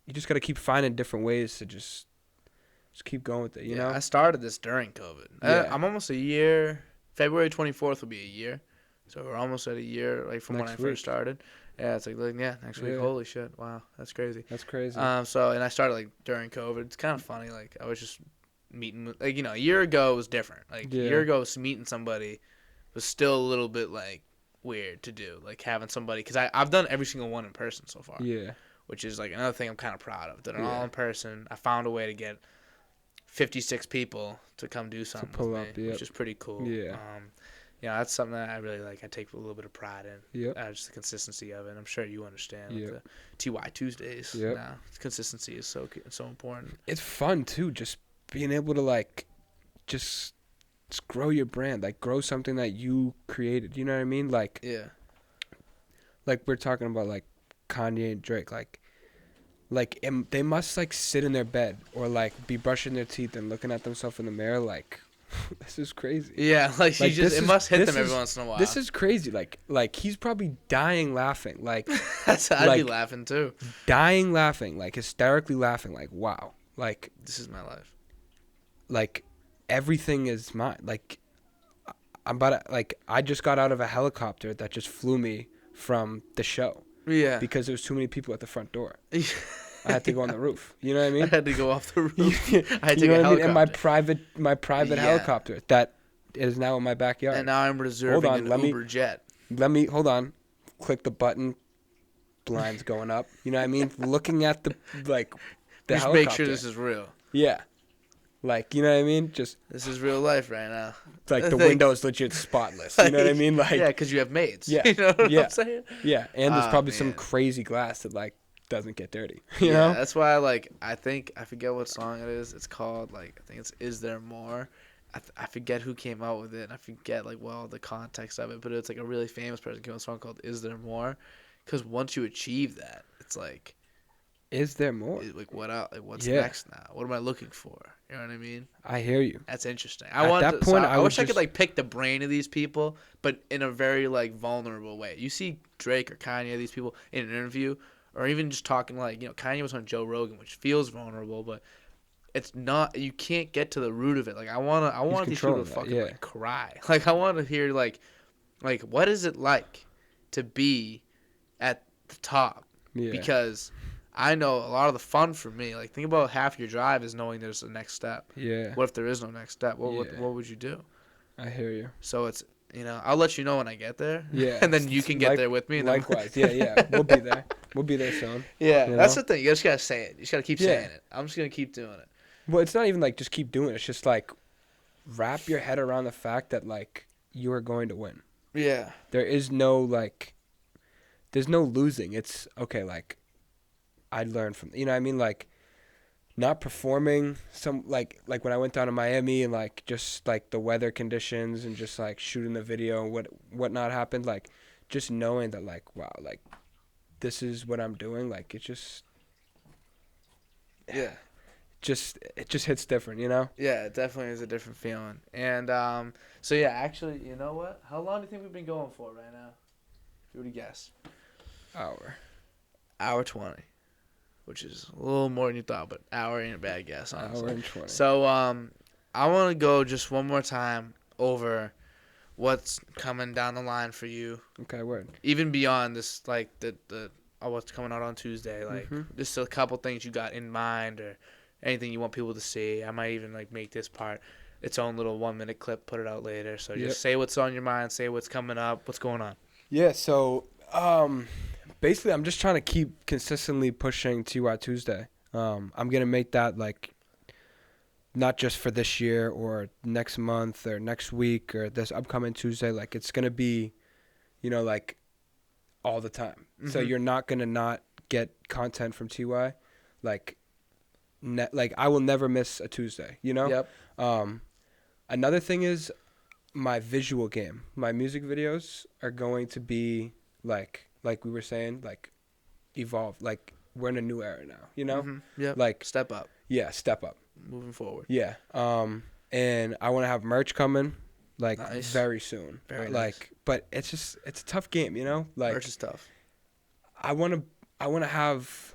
you just gotta keep finding different ways to just keep going with it. You know? I started this during COVID. Yeah. I'm almost a year. February 24th will be a year. So we're almost at a year, like from when I Next first week. started. Yeah, it's like next week. Yeah. Holy shit! Wow, that's crazy. That's crazy. So and I started like during COVID. It's kind of funny. Like I was just meeting, like a year ago it was different. Like a year Yeah. ago, meeting somebody was still a little bit like weird to do. Like having somebody, because I've done every single one in person so far. Yeah. Which is like another thing I'm kind of proud of. Did it Yeah. all in person. I found a way to get 56 people to come do something pull with up, me, yep. which is pretty cool. Yeah. That's something that I really like. I take a little bit of pride in. Yep. Just the consistency of it. I'm sure you understand. Yep. With the Twhyy Tuesdays. Yep. Now, consistency is so important. It's fun too, just being able to like, just grow your brand, like grow something that you created. You know what I mean? Like, Yeah. like we're talking about like Kanye and Drake, like they must like sit in their bed or like be brushing their teeth and looking at themselves in the mirror like, this is crazy. Yeah, like it must hit them every once in a while. This is crazy. Like he's probably dying laughing. Like I'd be laughing too. Dying laughing, like hysterically laughing, like wow. Like this is my life. Like everything is mine. Like I'm about to, like I just got out of a helicopter that just flew me from the show. Yeah. Because there was too many people at the front door. I had to go on the roof. You know what I mean? I had to go off the roof. I had to you know take a what I mean? helicopter. And my private helicopter that is now in my backyard. And now I'm reserving an Uber jet. Hold on. Click the button. Blinds going up. You know what I mean? Looking at the Just helicopter. make sure this is real. Yeah. Like, you know what I mean? Just this is real life right now. Like the window is legit spotless. You know what I mean? Like yeah, because you have maids. Yeah. You know what I'm saying? Yeah. And there's probably some crazy glass that like doesn't get dirty. You know? That's why I forget what song it is. It's called I think it's Is There More? I forget who came out with it. And I forget the context of it, but it's like a really famous person came out with a song called Is There More? Because once you achieve that, it's like, is there more? Like what else? Like what's next now? What am I looking for? You know what I mean? I hear you. That's interesting. I wish I could pick the brain of these people, but in a very vulnerable way. You see Drake or Kanye, these people in an interview, or even just talking Kanye was on Joe Rogan, which feels vulnerable, but it's not. You can't get to the root of it. I want these people to fucking cry. I want to hear what is it like to be at the top? Yeah. Because I know a lot of the fun for me. Think about half your drive is knowing there's a next step. Yeah. What if there is no next step? What would you do? I hear you. So it's I'll let you know when I get there. Yeah. And then you can get there with me. And likewise. Yeah. We'll be there. We'll be there soon. Yeah. That's the thing. You just gotta say it. You just gotta keep saying it. I'm just gonna keep doing it. Well, it's not even just keep doing it. It's just wrap your head around the fact that you are going to win. Yeah. There is no there's no losing. It's okay. I learned from, you know what I mean? Not performing when I went down to Miami and just the weather conditions and just shooting the video and whatnot happened. Just knowing that wow, this is what I'm doing. It just, yeah. It just hits different, you know? Yeah, it definitely is a different feeling. And so yeah, actually, you know what? How long do you think we've been going for right now? If you were to guess. Hour 20. Which is a little more than you thought, but hour ain't a bad guess, honestly. Hour and 20. So I want to go just one more time over what's coming down the line for you. Okay, word. Even beyond this, what's coming out on Tuesday. Just a couple things you got in mind or anything you want people to see. I might even make this part its own little 1-minute clip, put it out later. So just say what's on your mind, say what's coming up, what's going on. Yeah, so basically, I'm just trying to keep consistently pushing Twhyy Tuesday. I'm going to make that, not just for this year or next month or next week or this upcoming Tuesday. It's going to be, all the time. Mm-hmm. So you're not going to not get content from Twhyy. I will never miss a Tuesday, you know? Yep. Another thing is my visual game. My music videos are going to be, like we were saying, evolve. We're in a new era now, you know? Mm-hmm. Yeah. Step up. Yeah, step up. Moving forward. Yeah. And I want to have merch coming, nice. very soon. Very nice. But it's a tough game, you know? Merch is tough. I want to have,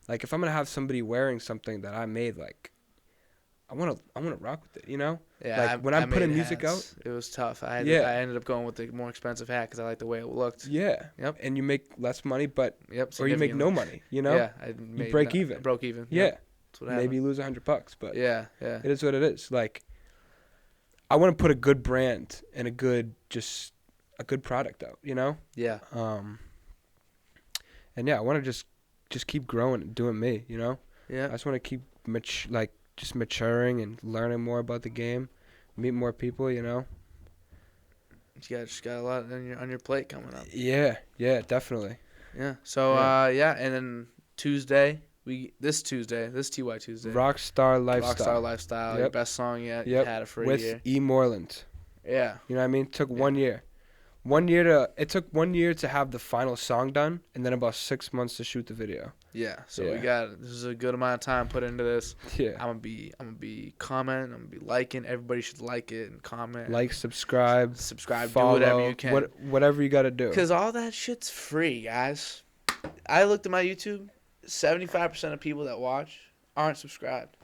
if I'm going to have somebody wearing something that I made, I want to rock with it, you know? Yeah, Like, when I'm made putting music hats. It was tough. I ended up going with the more expensive hat because I liked the way it looked. Yeah. Yep. And you make less money, but Yep. or you make no significantly. money, you know? Yeah, You break even. I broke even. Yeah. Yep. That's what happened. Maybe you lose $100, but Yeah, yeah. it is what it is. Like, I want to put a good brand and a good product out, you know? Yeah. And yeah, I want to just keep growing and doing me, you know? Yeah. I just want to keep just maturing and learning more about the game, meet more people, you know? You just got a lot on your plate coming up. Yeah, definitely. Yeah. So Yeah. and then this Twhyy Tuesday. Rockstar Lifestyle. Rockstar Lifestyle. Yep. Your best song yet. Yep. You had it for a With year. E. Moreland. Yeah. You know what I mean? It took 1 year. It took 1 year to have the final song done, and then about 6 months to shoot the video. Yeah. So Yeah. this is a good amount of time put into this. Yeah. I'm gonna be commenting. I'm gonna be liking. Everybody should like it and comment. Like, subscribe, do follow, whatever you can. whatever you got to do. Because all that shit's free, guys. I looked at my YouTube. 75% of people that watch aren't subscribed.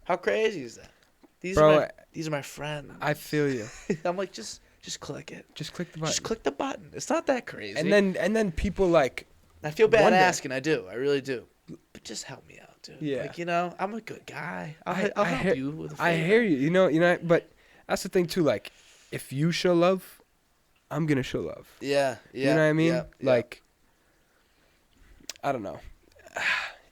How crazy is that? These are my friends. I feel you. I'm like, just click it. Just click the button. Just click the button. It's not that crazy. And then people like, I feel bad wonder. asking. I do. I really do. But just help me out, dude. Yeah. Like, I'm a good guy. I'll help you with a favor. I hear you. You know, but that's the thing too. Like, if you show love, I'm gonna show love. Yeah. You know what I mean? Yeah. Like, I don't know.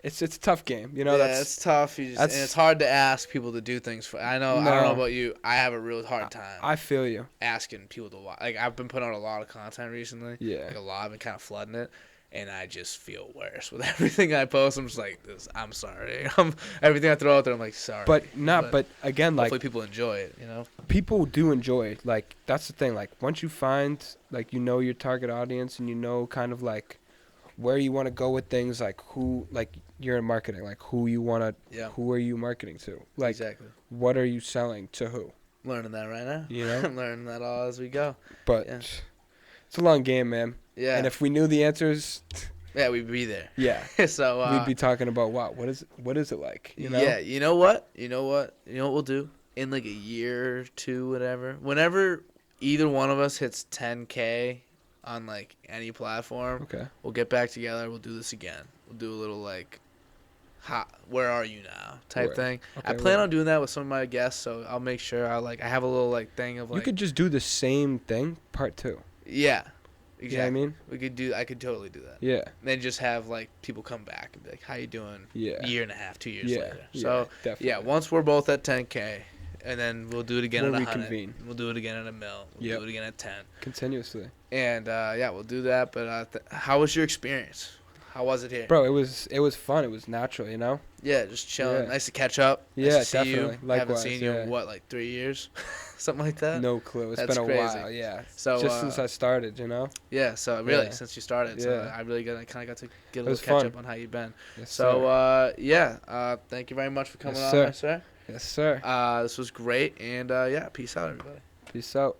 It's a tough game. You know, it's tough. And it's hard to ask people to do things for. I don't know about you. I have a real hard time. I feel you. Asking people to watch. Like, I've been putting out a lot of content recently. Yeah. Like, a lot. I've been kind of flooding it. And I just feel worse with everything I post. I'm just like, I'm sorry. Everything I throw out there, I'm like, sorry. But again, like, hopefully people enjoy it, you know? People do enjoy it. Like, that's the thing. Like, once you find, like, you know your target audience and you know kind of, like, where you want to go with things, like, who, like, you're in marketing, like, who you want to, who are you marketing to? Like, exactly. What are you selling to who? Learning that right now. You know? I'm learning that all as we go. But it's a long game, man. Yeah. And if we knew the answers, yeah, we'd be there. Yeah. So we'd be talking about what is it like? You know? Yeah. You know what we'll do in like a year or two, whatever. Whenever either one of us hits 10K on like any platform, okay, we'll get back together. We'll do this again. We'll do a little like, where are you now type thing. Okay, I plan on doing that with some of my guests, so I'll make sure I have a little like thing of like. You could just do the same thing, part 2. Yeah. Exactly. You know what I mean? I could totally do that. Yeah. And then just have like people come back and be like, "How you doing?" Yeah. A year and a half, 2 years yeah. later. Yeah, So definitely. once we're both at 10K, and then we'll do it again We'll at reconvene. 100. We'll do it again at 1 mil. We'll do it again at 10. Continuously. And we'll do that. But how was your experience? How was it here? Bro, it was fun. It was natural, you know? Yeah, just chilling. Yeah. Nice to catch up. Yeah, nice to definitely. See you. Likewise, Haven't seen you yeah. in like 3 years, something like that. No clue. It's That's been a crazy. while. Yeah. So just since I started, you know. Yeah. So really, Yeah. since you started, so Yeah. I really kind of got to get a It little was catch fun. up on how you've been. Yes, So sir. thank you very much for coming Yes, on, sir. my sir. Yes, sir. This was great, and peace out, everybody. Peace out.